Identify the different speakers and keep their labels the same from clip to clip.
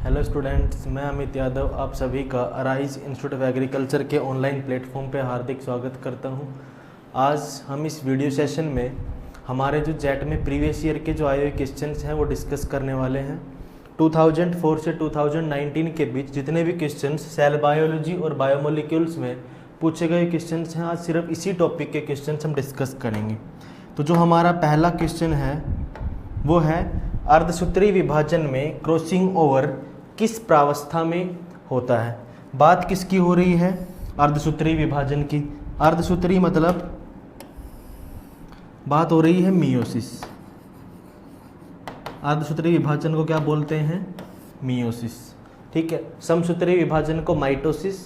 Speaker 1: Hello students, मैं अमित यादव आप सभी का अराइज इंस्टीट्यूट ऑफ एग्रीकल्चर के ऑनलाइन प्लेटफॉर्म पे हार्दिक स्वागत करता हूं। आज हम इस वीडियो सेशन में हमारे जो जेट में प्रीवियस ईयर के जो आए हुए क्वेश्चंस हैं वो डिस्कस करने वाले हैं। 2004 से 2019 के बीच जितने भी क्वेश्चंस सेल बायोलॉजी और बायोमोलिक्यूल्स में पूछे गए क्वेश्चंस हैं, आज सिर्फ इसी टॉपिक के क्वेश्चंस हम डिस्कस करेंगे। तो जो हमारा पहला क्वेश्चन है वो है अर्धसूत्री विभाजन में क्रॉसिंग ओवर किस प्रावस्था में होता है। बात किसकी हो रही है? अर्धसूत्री विभाजन की। अर्धसूत्री मतलब बात हो रही है मियोसिस। अर्धसूत्री विभाजन को क्या बोलते हैं? मियोसिस। ठीक है। समसूत्री विभाजन को माइटोसिस।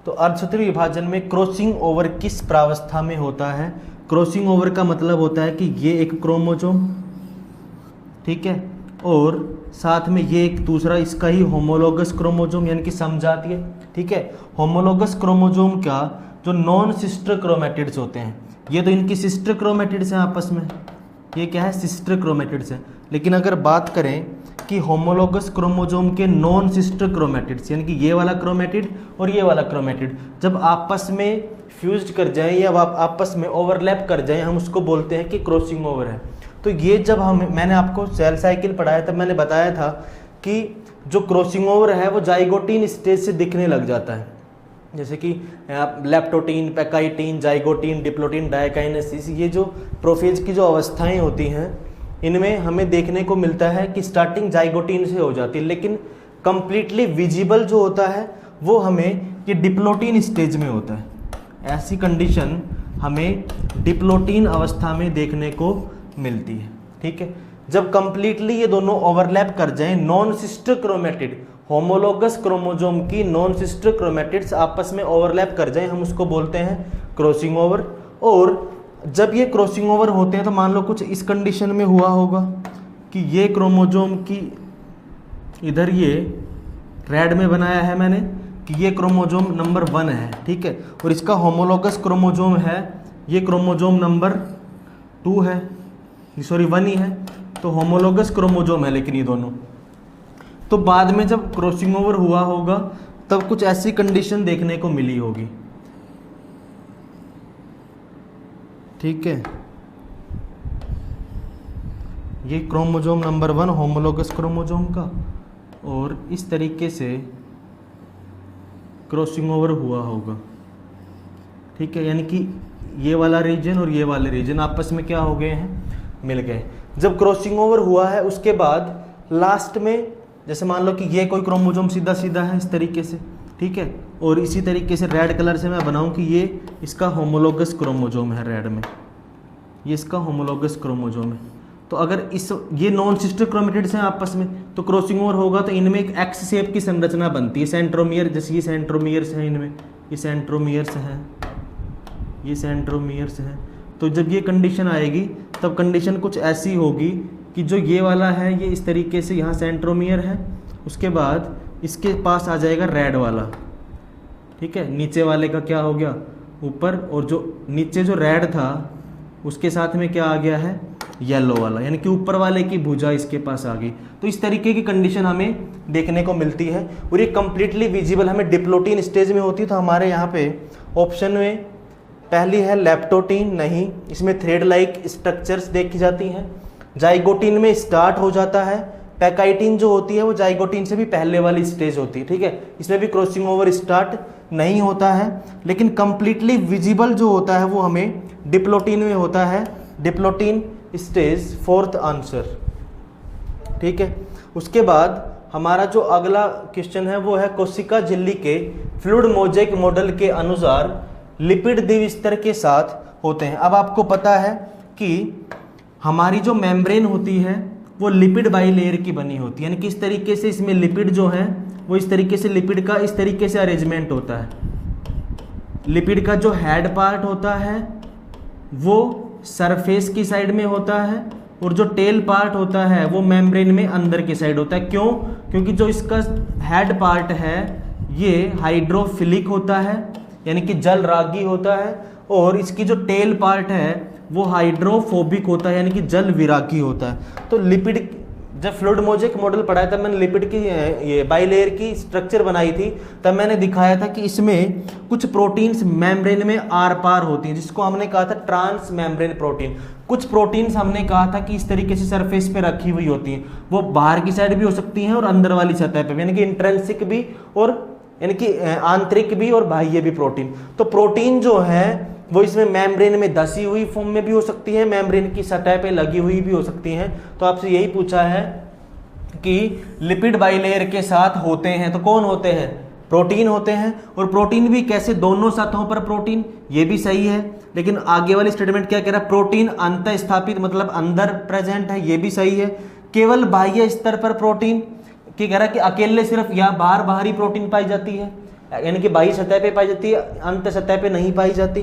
Speaker 1: तो अर्धसूत्री विभाजन में क्रॉसिंग ओवर किस प्रावस्था में होता है? क्रॉसिंग ओवर का मतलब होता है कि ये एक क्रोमोसोम, ठीक है, और साथ में ये एक दूसरा इसका ही होमोलोगस क्रोमोसोम यानी कि समजातीय, ठीक है। होमोलोगस क्रोमोसोम का जो नॉन सिस्टर क्रोमेटिड्स होते हैं, ये तो इनकी सिस्टर क्रोमेटिड्स हैं आपस में, ये क्या है? सिस्टर क्रोमेटिड्स हैं। लेकिन अगर बात करें कि होमोलोगस क्रोमोसोम के नॉन सिस्टर क्रोमेटिड्स यानी कि ये वाला क्रोमेटिड और ये वाला क्रोमेटिड जब आपस में फ्यूज्ड कर जाएं या आपस में ओवरलैप कर जाएं, हम उसको बोलते हैं कि क्रॉसिंग ओवर है। तो ये जब मैंने आपको सेल साइकिल पढ़ाया तब मैंने बताया था कि जो क्रॉसिंग ओवर है वो जाइगोटीन स्टेज से दिखने लग जाता है, जैसे कि leptotene, pachytene, zygotene, diplotene, diakinesis, ये जो प्रोफेज की जो अवस्थाएं होती हैं इनमें हमें देखने को मिलता है कि स्टार्टिंग जाइगोटीन से हो जाती है, लेकिन कंप्लीटली विजिबल जो होता है वो हमें ये डिप्लोटीन स्टेज में होता है। ऐसी कंडीशन हमें डिप्लोटीन अवस्था में देखने को मिलती है, ठीक है। जब कंप्लीटली ये दोनों ओवरलैप कर जाएं, non sister chromatid, homologous chromosome की नॉन सिस्टर क्रोमेटिड्स आपस में ओवरलैप कर जाएं, हम उसको बोलते हैं क्रॉसिंग ओवर। और जब ये क्रॉसिंग ओवर होते हैं तो मान लो कुछ इस कंडीशन में हुआ होगा कि ये क्रोमोसोम की इधर ये रेड में बनाया है मैंने कि ये क्रोमोसोम नंबर 1 है, ठीक है, और इसका होमोलोगस क्रोमोसोम है ये क्रोमोसोम नंबर 2 है, सॉरी 1 ही है, तो होमोलोगस क्रोमोसोम है लेकिन ये दोनों। तो बाद में जब क्रॉसिंग ओवर हुआ होगा तब कुछ ऐसी कंडीशन देखने को मिली होगी, ठीक है। ये क्रोमोसोम नंबर 1 होमोलोगस क्रोमोसोम का, और इस तरीके से क्रॉसिंग ओवर हुआ होगा, ठीक है, यानी कि ये वाला रीजन और ये वाले रीजन आपस में क्या हो गए हैं? मिल गए। जब क्रॉसिंग ओवर हुआ है उसके बाद लास्ट में जैसे मान लो कि ये कोई क्रोमोसोम सीधा सीधा है इस तरीके से, ठीक है, और इसी तरीके से रेड कलर से मैं बनाऊं कि ये इसका होमोलोगस क्रोमोसोम है, रेड में ये इसका होमोलोगस क्रोमोसोम है। तो अगर ये नॉन सिस्टर क्रोमेटिड्स हैं आपस में तो क्रॉसिंग ओवर होगा तो इनमें एक एक्स शेप की संरचना बनती है, सेंट्रोमियर, जैसे ये सेंट्रोमियर्स हैं, इनमें ये सेंट्रोमियर्स हैं, ये सेंट्रोमियर्स हैं। तो जब ये कंडीशन आएगी तब कंडीशन कुछ ऐसी होगी कि जो ये वाला है ये इस तरीके से यहाँ सेंट्रोमियर है, उसके बाद इसके पास आ जाएगा रेड वाला, ठीक है, नीचे वाले का क्या हो गया? ऊपर, और जो नीचे जो रेड था उसके साथ में क्या आ गया है? येलो वाला, यानी कि ऊपर वाले की भुजा इसके पास आ गई। तो इस तरीके की कंडीशन हमें देखने को मिलती है और ये कंप्लीटली विजिबल हमें डिप्लोटीन स्टेज में होती है। तो हमारे यहाँ पे ऑप्शन में पहली है लेप्टोटीन, नहीं, इसमें थ्रेड लाइक स्ट्रक्चर्स देखी जाती हैं। जाइगोटीन में स्टार्ट हो जाता है। पैकाइटीन जो होती है वो जाइगोटीन से भी पहले वाली स्टेज होती है, ठीक है, इसमें भी क्रॉसिंग ओवर स्टार्ट नहीं होता है, लेकिन कंप्लीटली विजिबल जो होता है वो हमें डिप्लोटीन में होता है। डिप्लोटीन स्टेज 4th आंसर, ठीक है। उसके बाद हमारा जो अगला क्वेश्चन है वो है कोशिका झिल्ली के फ्लूइड मोज़ेक मॉडल के अनुसार लिपिड द्विस्तर के साथ होते हैं। अब आपको पता है कि हमारी जो मेम्ब्रेन होती है वो लिपिड बाइलेयर की बनी होती है, यानी कि इस तरीके से इसमें लिपिड जो है वो इस तरीके से लिपिड का इस तरीके से अरेंजमेंट होता है। लिपिड का जो हेड पार्ट होता है वो सरफेस की साइड में होता है और जो टेल पार्ट होता है वो मेम्ब्रेन में अंदर की साइड होता है। क्यों? क्योंकि जो इसका हेड पार्ट है ये हाइड्रोफिलिक होता है, यानी कि जल रागी होता है, और इसकी जो टेल पार्ट है वो हाइड्रोफोबिक होता है, यानी कि जल विरागी होता है। तो लिपिड जब फ्लूइड मोजेक मॉडल पढ़ाया तब मैंने लिपिड की ये बाइलेयर की स्ट्रक्चर बनाई थी, तब मैंने दिखाया था कि इसमें कुछ प्रोटीन्स मेम्ब्रेन में आर पार होती हैं, जिसको हमने कहा था ट्रांस मेम्ब्रेन प्रोटीन। कुछ प्रोटीन्स हमने कहा था कि इस तरीके से सरफेस पे रखी हुई होती हैं, वो बाहर की साइड भी हो सकती हैं और अंदर वाली सतह पे, यानी कि इंट्रिंसिक भी और यानी कि आंतरिक भी और बाह्य भी प्रोटीन। तो प्रोटीन जो है वो इसमें मेम्ब्रेन में धसी हुई फॉर्म में भी हो सकती है, मेम्ब्रेन की सतह पे लगी हुई भी हो सकती हैं। तो आपसे यही पूछा है कि लिपिड बाइलेयर के साथ होते हैं तो कौन होते हैं? प्रोटीन होते हैं। और प्रोटीन भी कैसे? दोनों सतहों पर प्रोटीन, ये भी सही है। लेकिन आगे वाली स्टेटमेंट क्या कह रहा है? प्रोटीन अंतः स्थापित मतलब अंदर प्रेजेंट है, ये भी सही है। केवल बाह्य स्तर पर प्रोटीन क्या कह रहा है कि अकेले सिर्फ या बाहरी प्रोटीन पाई जाती है, यानी कि बाह्य सतह पे पाई जाती है, अंत सतह पे नहीं पाई जाती।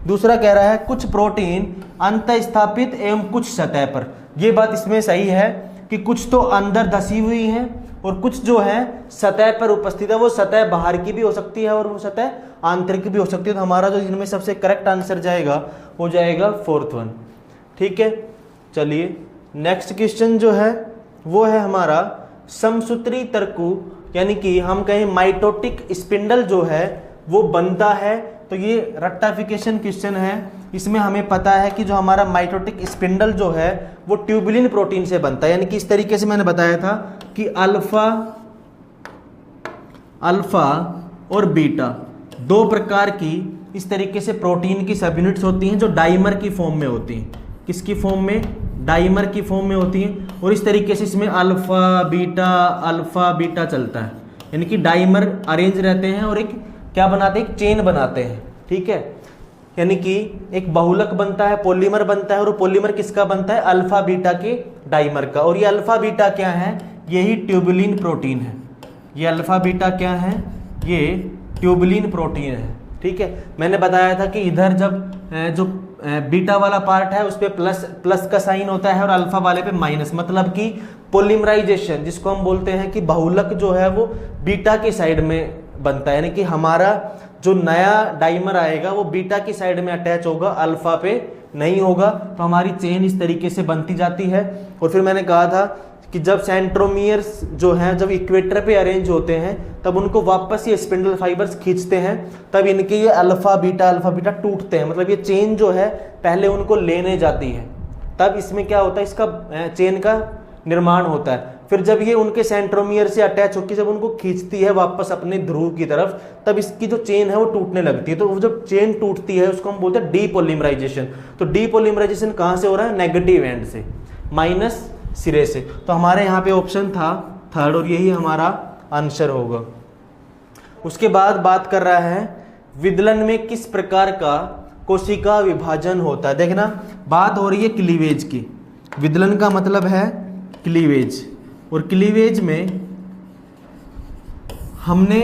Speaker 1: दूसरा कह रहा है कुछ प्रोटीन अंत स्थापित एवं कुछ सतह पर। ये बात इसमें सही है कि कुछ तो अंदर धसी हुई है और कुछ जो है सतह पर उपस्थित है। वो सतह बाहर की भी हो सकती है और वो सतह आंतरिक भी हो सकती है। तो हमारा जो इनमें सबसे करेक्ट आंसर जाएगा वो जाएगा फोर्थ वन। ठीक है, चलिए नेक्स्ट क्वेश्चन जो है वो है हमारा समसूत्री तर्कु, यानी कि हम कहें माइटोटिक स्पिंडल जो है वो बनता है। तो ये रेक्टिफिकेशन क्वेश्चन है। इसमें हमें पता है कि जो हमारा माइटोटिक स्पिंडल जो है वो ट्यूबुलिन प्रोटीन से बनता है, यानी कि इस तरीके से मैंने बताया था कि अल्फा और बीटा दो प्रकार की इस तरीके से प्रोटीन की सब यूनिट्स होती हैं जो डाइमर की फॉर्म में होती हैं। किसकी फॉर्म में? डाइमर की फॉर्म में होती हैं। और इस तरीके से इसमें अल्फा बीटा चलता है, यानी कि डाइमर अरेंज रहते हैं और एक क्या बनाते हैं? एक चेन बनाते हैं। ठीक है, यानी कि एक बहुलक बनता है, पॉलीमर बनता है, और पॉलीमर किसका बनता है? अल्फा बीटा के डाइमर का। और ये अल्फा बीटा क्या है? यही ट्यूबुलिन प्रोटीन है। ये अल्फा बीटा क्या है? ये ट्यूबुलिन प्रोटीन है। ठीक है, मैंने बताया था कि इधर जब जो बीटा वाला पार्ट है उस पर प्लस का साइन होता है और अल्फा वाले पे माइनस, मतलब कि पॉलीमराइजेशन जिसको हम बोलते हैं कि बहुलक जो है वो बीटा की साइड में बनता है, यानी कि हमारा जो नया डाइमर आएगा वो बीटा की साइड में अटैच होगा, अल्फा पे नहीं होगा। तो हमारी चेन इस तरीके से बनती जाती है। और फिर मैंने कहा था कि जब सेंट्रोमियर्स जो हैं जब इक्वेटर पे अरेंज होते हैं तब उनको वापस ये स्पिंडल फाइबर्स खींचते हैं, तब इनके ये अल्फा बीटा टूटते हैं, मतलब ये चेन जो है पहले उनको लेने जाती है, तब इसमें क्या होता है? इसका चेन का निर्माण होता है। फिर जब ये उनके सेंट्रोमियर से अटैच होकर जब उनको खींचती है वापस अपने ध्रुव की तरफ, तब इसकी जो चेन है वो टूटने लगती है। तो वो जब चेन टूटती है उसको हम बोलते हैं डीपॉलीमराइजेशन। तो डीपॉलीमराइजेशन कहाँ से हो रहा है? नेगेटिव एंड से, माइनस सिरे से। तो हमारे यहाँ पे ऑप्शन था थर्ड और यही हमारा आंसर होगा। उसके बाद बात कर रहा है विदलन में किस प्रकार का कोशिका विभाजन होता है। देखना, बात हो रही है क्लीवेज की। विदलन का मतलब है क्लीवेज, और क्लीवेज में हमने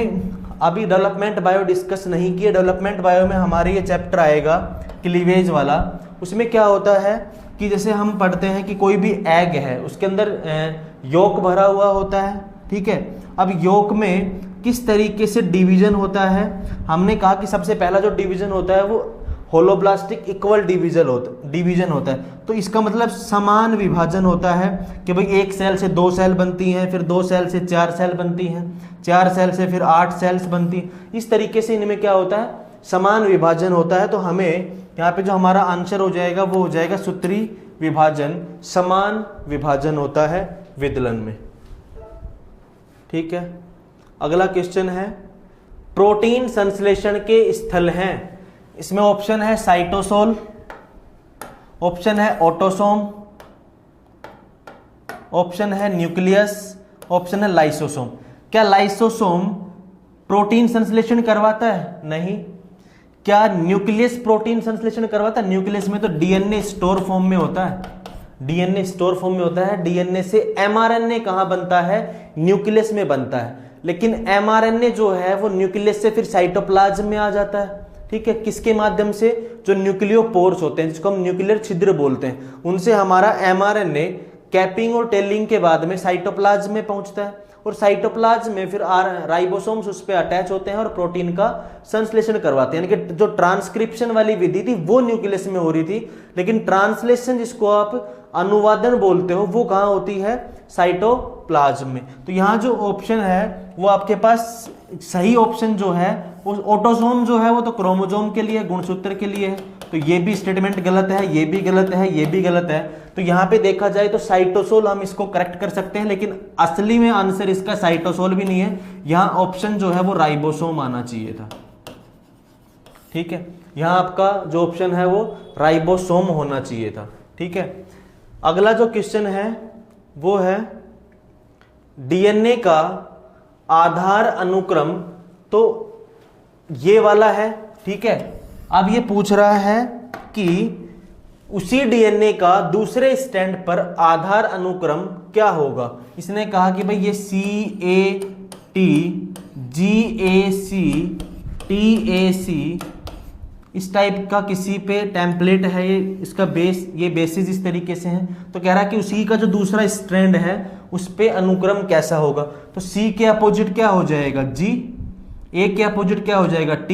Speaker 1: अभी डेवलपमेंट बायो डिस्कस नहीं किया। डेवलपमेंट बायो में हमारे ये चैप्टर आएगा क्लीवेज वाला। उसमें क्या होता है कि जैसे हम पढ़ते हैं कि कोई भी एग है उसके अंदर योक भरा हुआ होता है। ठीक है, अब योक में किस तरीके से डिवीजन होता है? हमने कहा कि सबसे पहला जो डिवीजन होता है वो होलोब्लास्टिक इक्वल डिवीजन होता है। तो इसका मतलब समान विभाजन होता है कि भाई एक सेल से 2 सेल बनती हैं, फिर 2 सेल से 4 सेल बनती हैं, 4 सेल से फिर 8 सेल्स बनती हैं। इस तरीके से इनमें क्या होता है? समान विभाजन होता है। तो हमें यहाँ पे जो हमारा आंसर हो जाएगा वो हो जाएगा सूत्री विभाजन, समान विभाजन होता है विदलन में। ठीक है, अगला क्वेश्चन है प्रोटीन संश्लेषण के स्थल हैं। इसमें ऑप्शन है साइटोसोल, ऑप्शन है ऑटोसोम, ऑप्शन है न्यूक्लियस, ऑप्शन है लाइसोसोम। क्या लाइसोसोम प्रोटीन संश्लेषण करवाता है? नहीं। क्या न्यूक्लियस प्रोटीन संश्लेषण करवाता है? न्यूक्लियस में तो डीएनए स्टोर फॉर्म में होता है, डीएनए स्टोर फॉर्म में होता है। डीएनए से एमआरएनए कहां बनता है? न्यूक्लियस में बनता है। लेकिन एमआरएनए जो है वो न्यूक्लियस से फिर साइटोप्लाज्म में आ जाता है। ठीक है, किसके माध्यम से? जो न्यूक्लियोपोर्स होते हैं जिसको हम न्यूक्लियर छिद्र बोलते हैं, उनसे हमारा एमआरएनए कैपिंग और टेलिंग के बाद में साइटोप्लाज्म में पहुंचता है, और साइटोप्लाज्म में फिर राइबोसोम्स उस पर अटैच होते हैं और प्रोटीन का संश्लेषण करवाते हैं। यानी कि जो ट्रांसक्रिप्शन वाली विधि थी वो न्यूक्लियस में हो रही थी, लेकिन ट्रांसलेशन जिसको आप अनुवादन बोलते हो वो कहाँ होती है? साइटोप्लाज्म में। तो यहाँ जो ऑप्शन है वो आपके पास सही ऑप्शन जो है वो ऑटोसोम जो है वो तो क्रोमोसोम के लिए, गुणसूत्र के लिए है। तो ये भी स्टेटमेंट गलत है, ये भी गलत है, ये भी गलत है। तो यहाँ पे देखा जाए तो साइटोसोल हम इसको करेक्ट कर सकते हैं, लेकिन असली में आंसर इसका साइटोसोल भी नहीं है। यहाँ ऑप्शन जो है वो राइबोसोम आना चाहिए था। ठीक है, यहाँ आपका जो ऑप्शन है वो राइबोसोम होना चाहिए था। ठीक है, अगला जो क्वेश्चन है वो है डीएनए का आधार अनुक्रम, तो ये वाला है। ठीक है, अब ये पूछ रहा है कि उसी डीएनए का दूसरे स्टैंड पर आधार अनुक्रम क्या होगा। इसने कहा कि भाई ये CAT GAC TAC इस टाइप का किसी पे टेम्पलेट है, ये इसका बेस, ये बेसिस इस तरीके से हैं। तो कह रहा है कि उसी का जो दूसरा स्ट्रैंड है उस पे अनुक्रम कैसा होगा। तो C के अपोजिट क्या हो जाएगा G, A के अपोजिट क्या हो जाएगा T,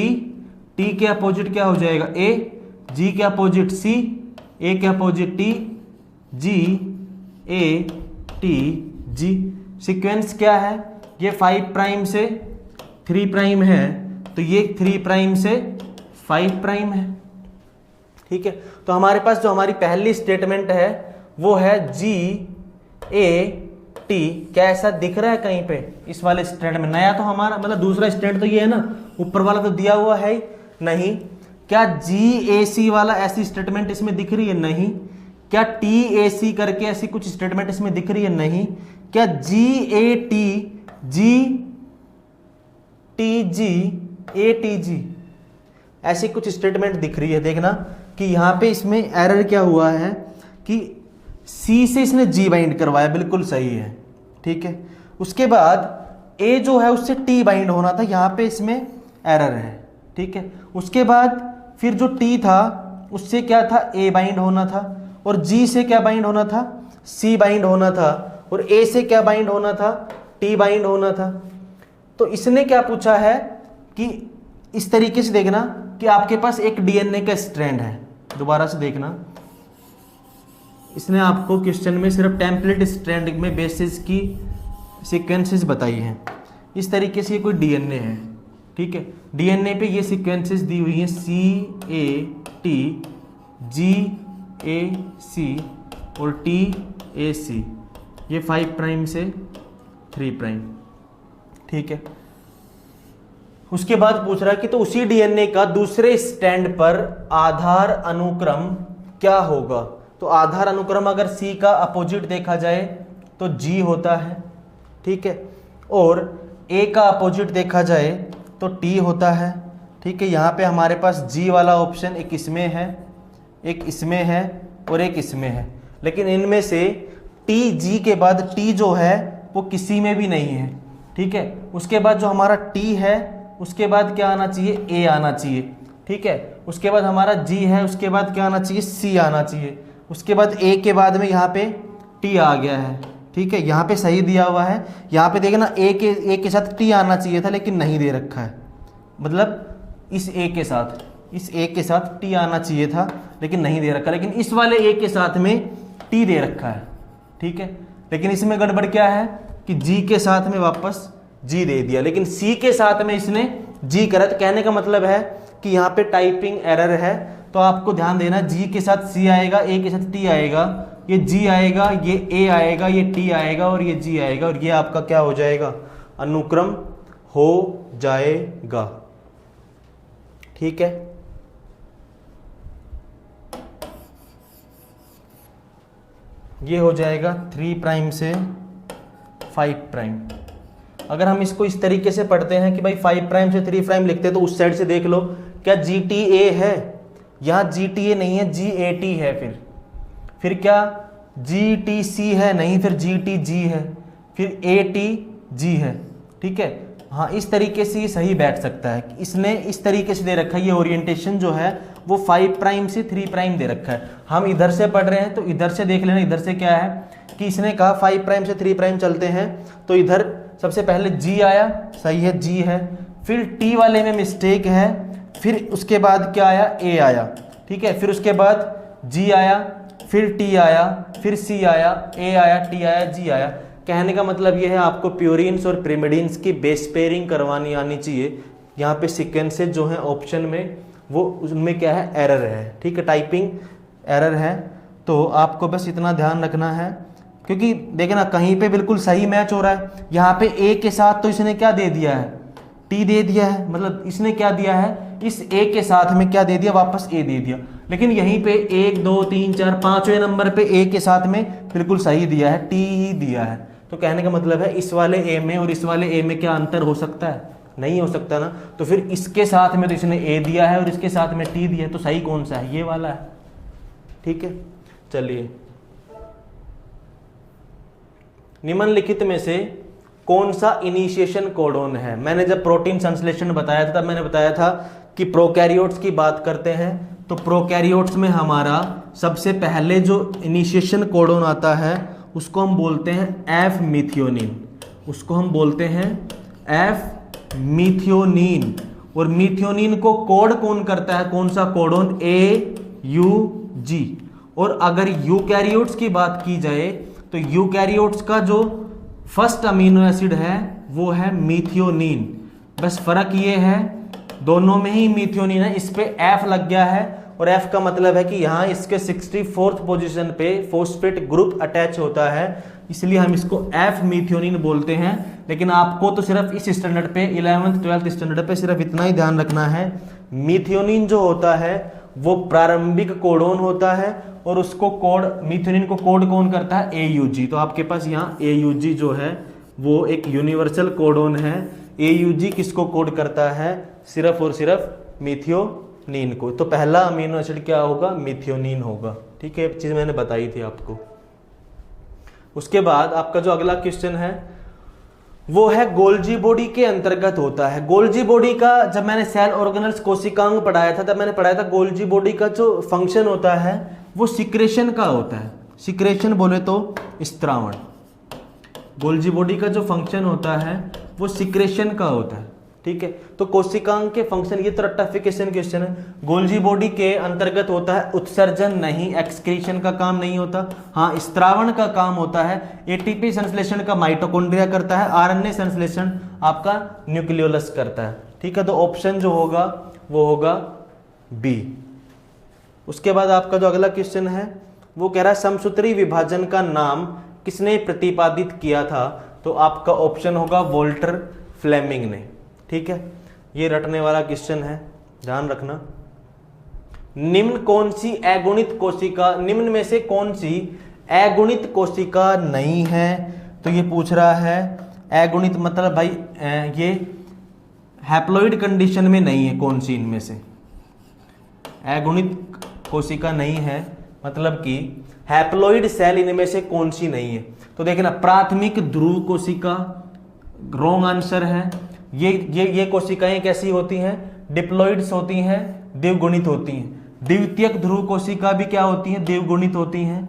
Speaker 1: T के अपोजिट क्या हो जाएगा A, G के अपोजिट C, A के opposite T, G A T G। Sequence क्या है, ये 5 प्राइम से 3 प्राइम है, तो ये 3 प्राइम से 5 प्राइम है। ठीक है, तो हमारे पास जो हमारी पहली स्टेटमेंट है वो है GAT। क्या ऐसा दिख रहा है कहीं पे इस वाले स्टैंड में? नया तो हमारा मतलब दूसरा स्टैंड तो ये है ना, ऊपर वाला तो दिया हुआ है नहीं। क्या GAC वाला ऐसी स्टेटमेंट इसमें दिख रही है? नहीं। क्या TAC करके ऐसी कुछ स्टेटमेंट इसमें दिख रही है? नहीं। क्या GAT GTG ऐसी कुछ स्टेटमेंट दिख रही है? देखना कि यहाँ पे इसमें एरर क्या हुआ है कि C से इसने G बाइंड करवाया, बिल्कुल सही है। ठीक है, उसके बाद A जो है उससे T बाइंड होना था, यहाँ पे इसमें एरर है। ठीक है, उसके बाद फिर जो T था उससे क्या था A बाइंड होना था, और G से क्या बाइंड होना था C बाइंड होना था, और A से क्या बाइंड होना था T बाइंड होना था। तो इसने क्या पूछा है कि इस तरीके से देखना कि आपके पास एक डीएनए का स्ट्रैंड है, दोबारा से देखना, इसने आपको क्वेश्चन में सिर्फ टेम्पलेट स्ट्रैंड में बेसिस की सीक्वेंसेस बताई हैं। इस तरीके से ये कोई डीएनए है। ठीक है, डीएनए पे ये सीक्वेंसेस दी हुई हैं CAT GAC और TAC, ये 5 प्राइम से 3 प्राइम। ठीक है, उसके बाद पूछ रहा है कि तो उसी डीएनए का दूसरे स्टैंड पर आधार अनुक्रम क्या होगा। तो आधार अनुक्रम अगर C का अपोजिट देखा जाए तो G होता है। ठीक है, और A का अपोजिट देखा जाए तो T होता है। ठीक है, यहाँ पे हमारे पास G वाला ऑप्शन एक इसमें है, एक इसमें है और एक इसमें है, लेकिन इनमें से TG के बाद T जो है वो किसी में भी नहीं है। ठीक है, उसके बाद जो हमारा T है उसके बाद क्या आना चाहिए, A आना चाहिए। ठीक है, उसके बाद हमारा G है, उसके बाद क्या आना चाहिए, C आना चाहिए। उसके बाद A के बाद में यहाँ पे T आ गया है। ठीक है, यहाँ पे सही दिया हुआ है, यहाँ पे देखना A के साथ T आना चाहिए था लेकिन नहीं दे रखा है, मतलब इस A के साथ T आना चाहिए था लेकिन नहीं दे रखा, लेकिन इस वाले A के साथ में T दे रखा है। ठीक है, लेकिन इसमें गड़बड़ क्या है कि G के साथ में वापस G दे दिया, लेकिन C के साथ में इसने G करा। तो कहने का मतलब है कि यहाँ पे टाइपिंग एरर है। तो आपको ध्यान देना, G के साथ C आएगा, A के साथ T आएगा, ये G आएगा, ये A आएगा, ये T आएगा और ये G आएगा, और ये आपका क्या हो जाएगा, अनुक्रम हो जाएगा। ठीक है, ये हो जाएगा 3 प्राइम से 5 प्राइम। अगर हम इसको इस तरीके से पढ़ते हैं कि भाई 5 प्राइम से 3 प्राइम लिखते हैं तो उस साइड से देख लो, क्या GTA है? यहाँ GTA नहीं है, GAT है। फिर क्या GTC है? नहीं, फिर GTG है, फिर ATG है। ठीक है, हाँ, इस तरीके से ये सही बैठ सकता है। इसने इस तरीके से दे रखा है, ये ओरिएंटेशन जो है वो 5 प्राइम से 3 प्राइम दे रखा है। हम इधर से पढ़ रहे हैं तो इधर से देख लेना, इधर से क्या है कि इसने कहा 5 प्राइम से 3 प्राइम चलते हैं, तो इधर सबसे पहले G आया, सही है, G है, फिर T वाले में मिस्टेक है, फिर उसके बाद क्या आया, A आया। ठीक है, फिर उसके बाद G आया, फिर टी आया, फिर सी आया, ए आया, टी आया, जी आया। कहने का मतलब ये है आपको प्यूरिन्स और पिरिमिडिन्स की बेस पेयरिंग करवानी आनी चाहिए। यहाँ पे सीक्वेंसेज जो है ऑप्शन में वो उनमें क्या है, एरर है, ठीक है, टाइपिंग एरर है। तो आपको बस इतना ध्यान रखना है, क्योंकि देखे ना कहीं पे बिल्कुल सही मैच हो रहा है। यहाँ पे ए के साथ तो इसने क्या दे दिया है, टी दे दिया है, मतलब इसने क्या दिया है, इस ए के साथ में क्या दे दिया, वापस ए दे दिया। लेकिन यहीं पे 1 2 3 4 5वें नंबर पे ए के साथ में बिल्कुल सही दिया है, टी ही दिया है। तो कहने का मतलब है इस वाले ए में और इस वाले ए में क्या अंतर हो सकता है, नहीं हो सकता ना। तो फिर इसके साथ में तो इसने ए दिया है और इसके साथ में टी दिया है, तो सही कौन सा है, ये वाला है, ठीक है। चलिए, निम्नलिखित में से कौन सा इनिशिएशन कोडोन है। मैंने जब प्रोटीन संश्लेषण बताया था तब मैंने बताया था कि प्रोकैरियोट्स की बात करते हैं, तो प्रोकैरियोट्स में हमारा सबसे पहले जो इनिशिएशन कोडोन आता है उसको हम बोलते हैं एफ मिथियोनिन, उसको हम बोलते हैं एफ मिथियोनिन। और मिथियोनिन को कोड कौन करता है, कौन सा कोडोन, ए यू जी। और अगर यूकैरियोट्स की बात की जाए तो यूकैरियोट्स का जो फर्स्ट अमीनो एसिड है वो है मिथियोनिन। बस फर्क ये है दोनों में ही मिथियोनिन है, इस पे एफ लग गया है और एफ का मतलब है कि यहाँ इसके 64th पोजीशन पे फॉस्फेट ग्रुप अटैच होता है, इसलिए हम इसको एफ मिथियोनिन बोलते हैं। लेकिन आपको तो सिर्फ इस स्टैंडर्ड पे 11th 12th स्टैंडर्ड पे सिर्फ इतना ही ध्यान रखना है, मिथियोनिन जो होता है वो प्रारंभिक कोडोन होता है और उसको कोड, मिथियोनिन को कोड कौन करता है, AUG। तो आपके पास यहाँ AUG जो है वो एक यूनिवर्सल कोडोन है। AUG किसको कोड करता है, सिर्फ और सिर्फ मिथियोनिन को। तो पहला अमीनो एसिड क्या होगा, मिथियोनिन होगा, ठीक है, एक चीज मैंने बताई थी आपको। उसके बाद आपका जो अगला क्वेश्चन है वो है गोल्जी बॉडी के अंतर्गत होता है। गोल्जी बॉडी का जब मैंने सेल ऑर्गेनल्स कोशिकांग पढ़ाया था तब मैंने पढ़ाया था गोल्जी बॉडी का जो फंक्शन होता है वो सिक्रेशन का होता है। सिक्रेशन बोले तो स्त्रावण। गोल्जी बॉडी का जो फंक्शन होता है वो सिक्रेशन का होता है, ठीक है। तो कोशिकांग के फंक्शन, ये तो रट्टाफिकेशन क्वेश्चन है। गोल्जी बॉडी के अंतर्गत होता है उत्सर्जन नहीं, एक्सक्रीशन का काम नहीं होता, हाँ स्त्रावण का काम होता है। एटीपी संश्लेषण का माइटोकॉन्ड्रिया करता है, आरएनए संश्लेषण आपका न्यूक्लियोलस करता है, ठीक है। तो ऑप्शन जो होगा वो होगा बी। उसके बाद आपका जो अगला क्वेश्चन है वो कह रहा है समसूत्री विभाजन का नाम किसने प्रतिपादित किया था, तो आपका ऑप्शन होगा वोल्टर फ्लेमिंग ने, ठीक है। ये रटने वाला क्वेश्चन है, ध्यान रखना। निम्न कौन सी अगुणित कोशिका, निम्न में से कौन सी अगुणित कोशिका नहीं है, तो ये पूछ रहा है अगुणित मतलब भाई ये हैप्लॉइड कंडीशन में नहीं है, कौन सी इनमें से अगुणित कोशिका नहीं है, मतलब कि हैप्लॉइड सेल इनमें से कौन सी नहीं है। तो देखना, प्राथमिक ध्रुव कोशिका रॉन्ग आंसर है। ये कोशिकाएं कैसी होती हैं, डिप्लॉइड्स होती हैं, द्विगुणित होती हैं। द्वितीयक ध्रुव कोशिका भी क्या होती हैं, द्विगुणित होती हैं।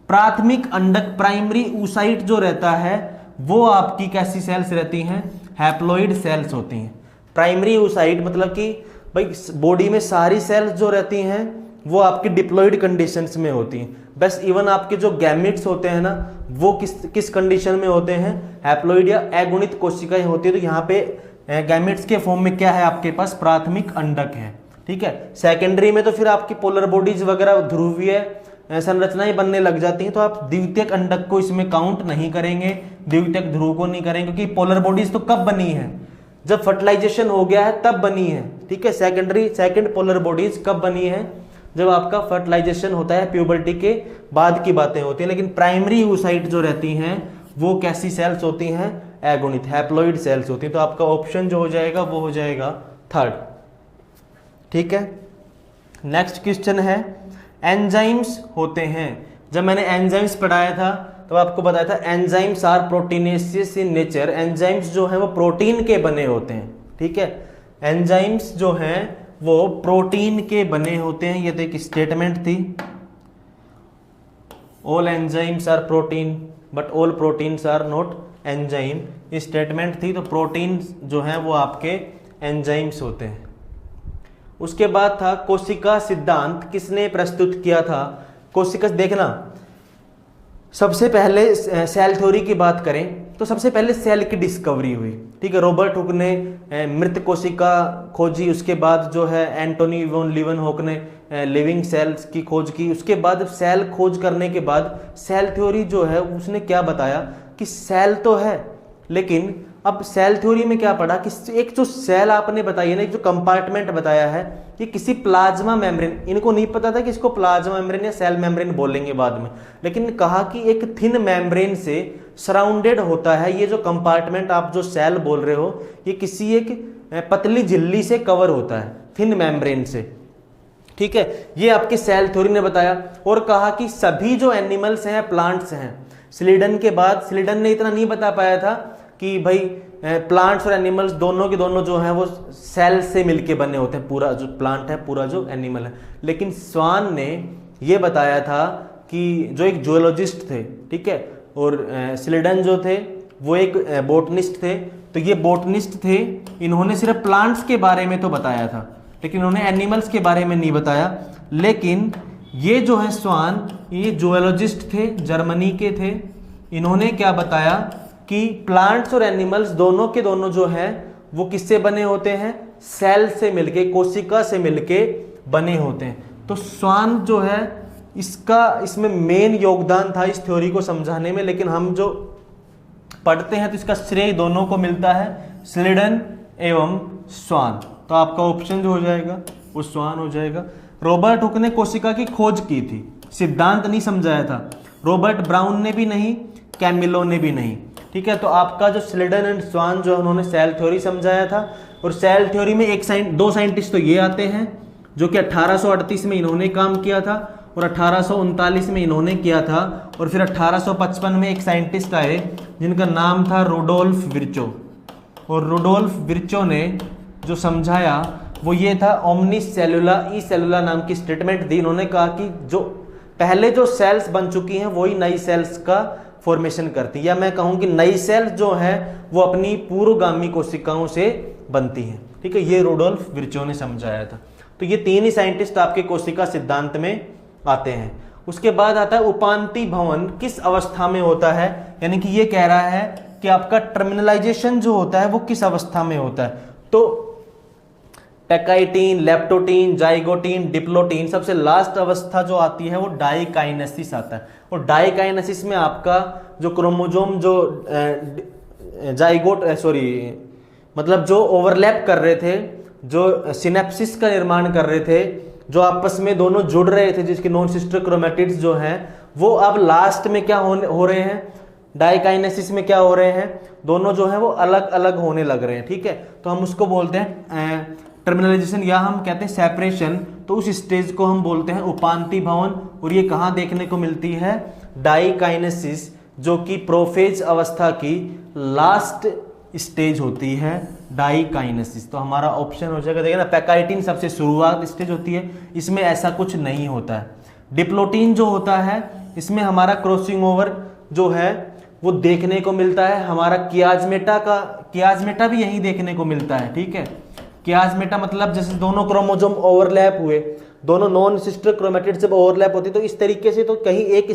Speaker 1: प्राथमिक अंडक प्राइमरी ऊसाइट जो रहता है वो आपकी कैसी सेल्स रहती हैं, हैप्लॉइड सेल्स होती हैं। प्राइमरी ऊसाइट मतलब कि भाई बॉडी में सारी सेल्स जो रहती हैं वो आपकी डिप्लॉइड कंडीशंस में होती हैं। बस इवन आपके जो गैमेट्स होते हैं ना वो किस कंडीशन में होते हैं, हैप्लॉइड या अगुणित कोशिकाएं होती है। तो यहाँ पे गैमेट्स के फॉर्म में क्या है आपके पास, प्राथमिक अंडक है, ठीक है। सेकेंडरी में तो फिर आपकी पोलर बॉडीज वगैरह ध्रुवीय संरचनाएं बनने लग जाती हैं, तो आप द्वितीयक अंडक को इसमें काउंट नहीं करेंगे, द्वितीयक ध्रुव को नहीं करेंगे, क्योंकि पोलर बॉडीज तो कब बनी है, जब फर्टिलाइजेशन हो गया है तब बनी है, ठीक है। सेकेंड पोलर बॉडीज कब बनी है, जब आपका फर्टिलाइजेशन होता है, प्यूबर्टी के बाद की बातें होती हैं। लेकिन प्राइमरी oocyte जो रहती हैं वो कैसी सेल्स होती हैं, अगुणित हैप्लॉइड सेल्स होती हैं। तो आपका ऑप्शन जो हो जाएगा वो हो जाएगा थर्ड, ठीक है। नेक्स्ट क्वेश्चन है एंजाइम्स होते हैं। जब मैंने एंजाइम्स पढ़ाया था तो आपको बताया था enzymes are proteinaceous in nature. Enzymes जो हैं वो प्रोटीन के बने होते हैं, ठीक है। एंजाइम्स जो हैं वो प्रोटीन के बने होते हैं। ये तो एक स्टेटमेंट थी, all enzymes are protein but all proteins are not enzyme, ये स्टेटमेंट थी। तो प्रोटीन जो हैं वो आपके एंजाइम्स होते हैं। उसके बाद था कोशिका सिद्धांत किसने प्रस्तुत किया था, कोशिका देखना, सबसे पहले सेल थ्योरी की बात करें तो सबसे पहले सेल की डिस्कवरी हुई, ठीक है। रॉबर्ट हुक ने मृत कोशिका खोजी, उसके बाद जो है एंटोनी वॉन लीवनहोक ने लिविंग सेल्स की खोज की। उसके बाद सेल खोज करने के बाद सेल थ्योरी जो है उसने क्या बताया कि सेल तो है, लेकिन अब सेल थ्योरी में क्या पढ़ा कि एक जो सेल आपने बताई है ना, एक जो कंपार्टमेंट बताया है, ये किसी प्लाज्मा मेम्ब्रेन, इनको नहीं पता था कि इसको प्लाज्मा मेम्ब्रेन या सेल मेम्ब्रेन बोलेंगे बाद में, लेकिन कहा कि एक थिन मेम्ब्रेन से सराउंडेड होता है ये जो कंपार्टमेंट आप जो सेल बोल रहे हो, ये किसी एक पतली झिल्ली से कवर होता है, थिन मेम्ब्रेन से, ठीक है। ये आपके सेल थ्योरी ने बताया। और कहा कि सभी जो एनिमल्स हैं, प्लांट्स हैं, स्लीडन के बाद, स्लीडन ने इतना नहीं बता पाया था कि भाई प्लांट्स और एनिमल्स दोनों के दोनों जो हैं वो सेल से मिलके बने होते हैं, पूरा जो प्लांट है, पूरा जो एनिमल है। लेकिन स्वान ने ये बताया था कि जो एक जूलॉजिस्ट थे, ठीक है, और स्लीडन जो थे वो एक बोटनिस्ट थे, तो ये बोटनिस्ट थे, इन्होंने सिर्फ प्लांट्स के बारे में तो बताया था, लेकिन उन्होंने एनिमल्स के बारे में नहीं बताया। लेकिन ये जो है स्वान, ये जूलॉजिस्ट थे, जर्मनी के थे, इन्होंने क्या बताया कि प्लांट्स और एनिमल्स दोनों के दोनों जो हैं वो किससे बने होते हैं, सेल से मिलके, कोशिका से मिलके बने होते हैं। तो स्वान जो है इसमें मेन योगदान था इस थ्योरी को समझाने में, लेकिन हम जो पढ़ते हैं तो इसका श्रेय दोनों को मिलता है, स्लीडन एवं स्वान। तो आपका ऑप्शन जो हो जाएगा वो स्वान हो जाएगा। रॉबर्ट हुक ने कोशिका की खोज की थी, सिद्धांत नहीं समझाया था, रॉबर्ट ब्राउन ने भी नहीं, कैमिलो ने भी नहीं, ठीक है। तो आपका जो स्लीडन एंड स्वान जो उन्होंने सेल थ्योरी समझाया था, और सेल थ्योरी में दो साइंटिस्ट तो ये आते हैं जो कि 1838 में इन्होंने काम किया था और 1839 में इन्होंने किया था, और फिर 1855 में एक साइंटिस्ट आए जिनका नाम था रुडोल्फ विर्चो, और रुडोल्फ विर्चो ने जो समझाया वो ये था, ओमनिस सेलुला ई सेलुला नाम की स्टेटमेंट दी। इन्होंने कहा कि जो पहले जो सेल्स बन चुकी हैं वही नई सेल्स का फॉर्मेशन करती, या मैं कहूं कि नई सेल्स जो है वो अपनी पूर्वगामी कोशिकाओं से बनती हैं, ठीक है। ये रुडोल्फ विर्चो ने समझाया था। तो ये तीन ही साइंटिस्ट आपके कोशिका सिद्धांत में आते हैं। उसके बाद आता है उपांति भवन किस अवस्था में होता है, यानी कि ये कह रहा है कि आपका टर्मिनलाइजेशन जो होता है वो किस अवस्था में होता है। तो पैकाइटीन, लेप्टोटीन, जाइगोटीन, डिप्लोटीन, सबसे लास्ट अवस्था जो आती है वो डाइकाइनेसिस आता है। और डाइकाइनेसिस में आपका जो क्रोमोजोम जो मतलब जो ओवरलैप कर रहे थे, जो सिनेप्सिस का निर्माण कर रहे थे, जो आपस में दोनों जुड़ रहे थे, जिसके नॉन सिस्टर क्रोमेटिड्स जो हैं, वो अब लास्ट में क्या हो रहे हैं, डाइकाइनेसिस में क्या हो रहे हैं, दोनों जो है वो अलग अलग होने लग रहे हैं, ठीक है। तो हम उसको बोलते हैं टर्मिनलाइजेशन, या हम कहते हैं सेपरेशन। तो उस स्टेज को हम बोलते हैं उपांति भवन, और ये कहाँ देखने को मिलती है, डाइकाइनेसिस, जो कि प्रोफेज अवस्था की लास्ट स्टेज होती है, डाइकाइनेसिस। तो हमारा ऑप्शन हो जाएगा, देखिए ना, पैकाइटिन सबसे शुरुआत स्टेज होती है, इसमें ऐसा कुछ नहीं होता है। डिप्लोटीन जो होता है, इसमें हमारा क्रॉसिंग ओवर जो है वो देखने को मिलता है, हमारा कियाजमेटा भी यही देखने को मिलता है, ठीक है। कियाजमेटा मतलब जैसे दोनों क्रोमोसोम ओवरलैप हुए, दोनों नॉन सिस्टर क्रोमेटिड जब ओवरलैप होती है तो इस तरीके से, तो कहीं एक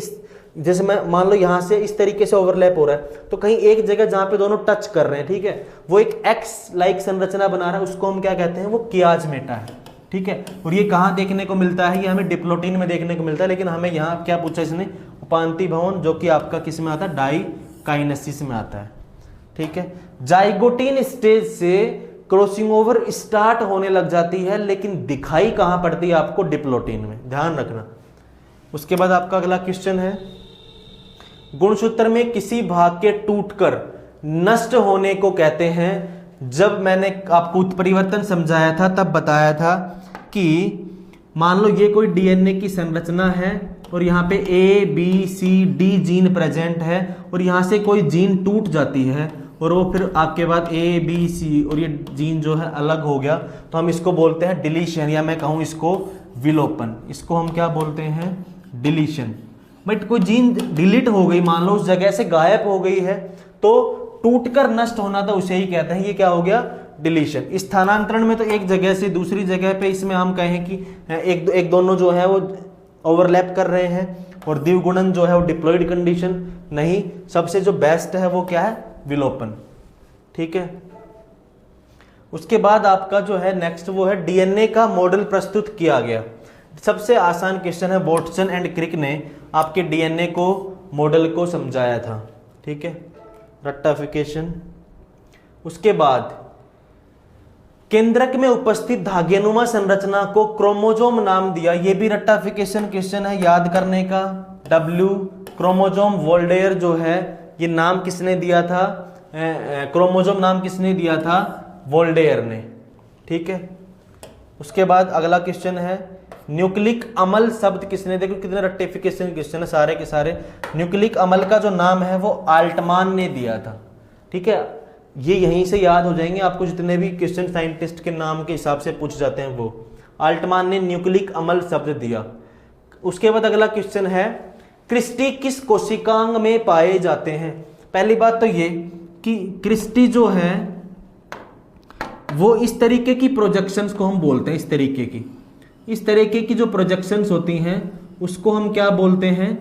Speaker 1: जैसे मैं मान लो यहाँ से इस तरीके से ओवरलैप हो रहा है, तो कहीं एक जगह जहाँ पे दोनों टच कर रहे हैं, ठीक है, वो एक एक्स लाइक संरचना बना रहा है, उसको हम क्या कहते हैं, वो कियाजमेटा है, ठीक है। और ये कहाँ देखने को मिलता है, ये हमें डिप्लोटीन में देखने को मिलता है, लेकिन हमें यहाँ क्या पूछा इसने, उपांति भवन, जो कि आपका किस में आता है, डाइकाइनेसिस में आता है, ठीक है। जाइगोटीन स्टेज से क्रॉसिंग ओवर स्टार्ट होने लग जाती है, लेकिन दिखाई कहां पड़ती है आपको, डिप्लोटीन में, ध्यान रखना। उसके बाद आपका अगला क्वेश्चन है, गुणसूत्र में किसी भाग के टूटकर नष्ट होने को कहते हैं। जब मैंने आपको उत्परिवर्तन समझाया था तब बताया था कि मान लो ये कोई डीएनए की संरचना है और यहाँ पे ABCD जीन प्रेजेंट है, और यहाँ से कोई जीन टूट जाती है और वो फिर आपके बाद ABC और ये जीन जो है अलग हो गया, तो हम इसको बोलते हैं डिलीशन, या मैं कहूँ इसको विलोपन। इसको हम क्या बोलते हैं, डिलीशन। बट कोई जीन डिलीट हो गई, मान लो उस जगह से गायब हो गई है, तो टूटकर नष्ट होना तो उसे ही कहते हैं, ये क्या हो गया, डिलीशन। स्थानांतरण में तो एक जगह से दूसरी जगह पे, इसमें हम कहें कि एक दोनों जो है वो ओवरलैप कर रहे हैं, और द्विगुणन जो है वो डिप्लॉयड कंडीशन नहीं, सबसे जो बेस्ट है वो क्या है, विलोपन। ठीक है, उसके बाद आपका जो है नेक्स्ट वो है डीएनए का मॉडल प्रस्तुत किया गया। सबसे आसान क्वेश्चन है, वाटसन एंड क्रिक ने आपके डीएनए को मॉडल को समझाया था। ठीक है, रट्टाफिकेशन। उसके बाद केंद्रक में उपस्थित धागेनुमा संरचना को क्रोमोजोम नाम दिया, ये भी रट्टाफिकेशन क्वेश्चन है, याद करने का। डब्ल्यू क्रोमोजोम वोल्डेयर जो है ये नाम किसने दिया था, क्रोमोजोम नाम किसने दिया था, वोल्डेयर ने। ठीक है, उसके बाद अगला क्वेश्चन है न्यूक्लिक अम्ल शब्द किसने, देखो कितने रट्टिफिकेशन क्वेश्चन है सारे के सारे। न्यूक्लिक अम्ल का जो नाम है वो आल्टमान ने दिया था। ठीक है, ये यहीं से याद हो जाएंगे आपको, जितने भी क्वेश्चन साइंटिस्ट के नाम के हिसाब से पूछ जाते हैं वो आल्टमान ने न्यूक्लिक अम्ल शब्द दिया। उसके बाद अगला क्वेश्चन है क्रिस्टी किस कोशिकांग में पाए जाते हैं। पहली बात तो ये कि क्रिस्टी जो है वो इस तरीके की प्रोजेक्शंस को हम बोलते हैं, इस तरीके की जो प्रोजेक्शंस होती हैं उसको हम क्या बोलते हैं,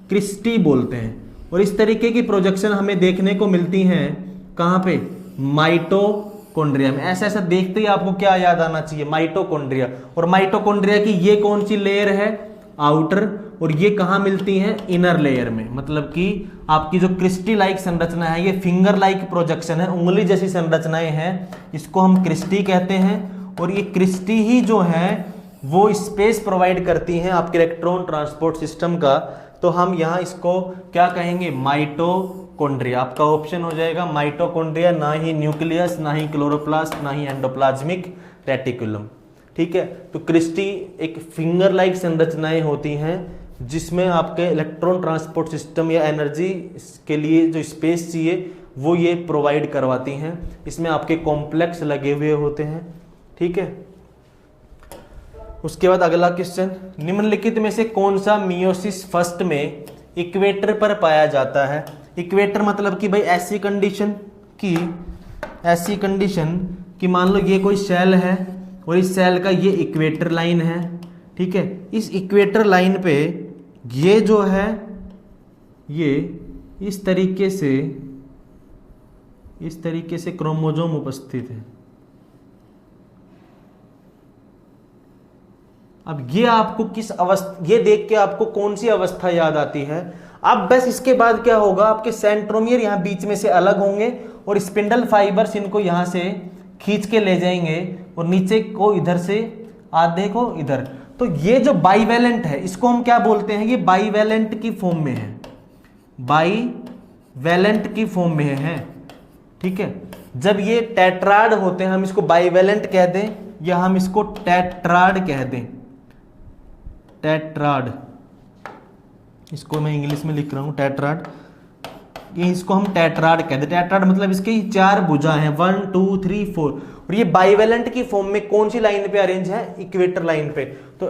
Speaker 1: क्रिस्टी बोलते हैं। और इस तरीके की प्रोजेक्शन हमें देखने को मिलती हैं कहाँ पे, माइटोकॉन्ड्रिया में। ऐसा ऐसा देखते ही आपको क्या याद आना चाहिए, माइटोकॉन्ड्रिया। और माइटोकॉन्ड्रिया की ये कौन सी लेयर है, आउटर, और ये कहाँ मिलती हैं, इनर लेयर में। मतलब कि आपकी जो क्रिस्टी लाइक संरचना है, ये फिंगर लाइक प्रोजेक्शन है, उंगली जैसी संरचनाएं हैं, इसको हम क्रिस्टी कहते हैं। और ये क्रिस्टी ही जो है वो स्पेस प्रोवाइड करती हैं आपके इलेक्ट्रॉन ट्रांसपोर्ट सिस्टम का। तो हम यहाँ इसको क्या कहेंगे, माइटोकॉन्ड्रिया। आपका ऑप्शन हो जाएगा माइटोकॉन्ड्रिया, ना ही न्यूक्लियस, ना ही क्लोरोप्लास्ट, ना ही एंडोप्लाज्मिक रेटिकुलम। ठीक है, तो क्रिस्टी एक फिंगर लाइक संरचनाएं होती हैं जिसमें आपके इलेक्ट्रॉन ट्रांसपोर्ट सिस्टम या एनर्जी के लिए जो स्पेस चाहिए वो ये प्रोवाइड करवाती हैं। इसमें आपके कॉम्प्लेक्स लगे हुए होते हैं। ठीक है, उसके बाद अगला क्वेश्चन, निम्नलिखित में से कौन सा मियोसिस फर्स्ट में इक्वेटर पर पाया जाता है। इक्वेटर मतलब कि भाई ऐसी कंडीशन कि मान लो ये कोई सेल है और इस सेल का ये इक्वेटर लाइन है। ठीक है, इस इक्वेटर लाइन पे ये जो है ये इस तरीके से क्रोमोसोम उपस्थित है। अब ये आपको किस अवस्था, ये देख के आपको कौन सी अवस्था याद आती है। अब बस इसके बाद क्या होगा, आपके सेंट्रोमियर यहाँ बीच में से अलग होंगे और स्पिंडल फाइबर्स इनको यहाँ से खींच के ले जाएंगे और नीचे को इधर से आधे को इधर। तो ये जो बाईवैलेंट है इसको हम क्या बोलते हैं, ये बाईवैलेंट की फॉर्म में है, बाईवैलेंट की फॉर्म में है। ठीक है, जब ये टेट्राड होते हैं हम इसको बाईवैलेंट कह दें या हम इसको टेट्राड कह दें, टेट्राड, इसको मैं इंग्लिश में लिख रहा हूं टेट्राड, इसको हम टेट्राड कहते हैं। टेट्राड मतलब इसके 4 भुजा हैं, 1 2 3 4, और ये बाईवैलेंट की फॉर्म में कौन सी लाइन पे अरेंज है, इक्वेटर लाइन पे। तो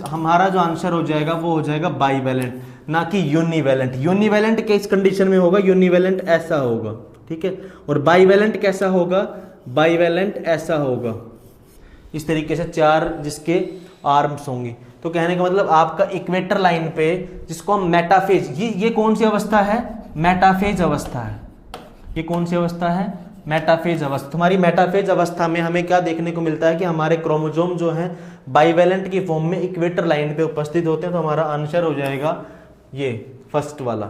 Speaker 1: हमारा जो आंसर हो जाएगा वो हो जाएगा बाईवैलेंट, ना कि यूनिवैलेंट। यूनिवैलेंट किस कंडीशन में होगा, यूनिवैलेंट ऐसा होगा। ठीक है, और बाईवैलेंट कैसा होगा, बाईवैलेंट ऐसा होगा, इस तरीके से 4 जिसके आर्म्स होंगी। तो कहने का मतलब आपका इक्वेटर लाइन पे जिसको हम मेटाफेज, ये कौन सी अवस्था है, मेटाफेज अवस्था है। ये कौन सी अवस्था है, मेटाफेज अवस्था। हमारी मेटाफेज अवस्था में हमें क्या देखने को मिलता है कि हमारे क्रोमोसोम जो हैं बाईवैलेंट की फॉर्म में इक्वेटर लाइन पे उपस्थित होते हैं। तो हमारा आंसर हो जाएगा ये फर्स्ट वाला।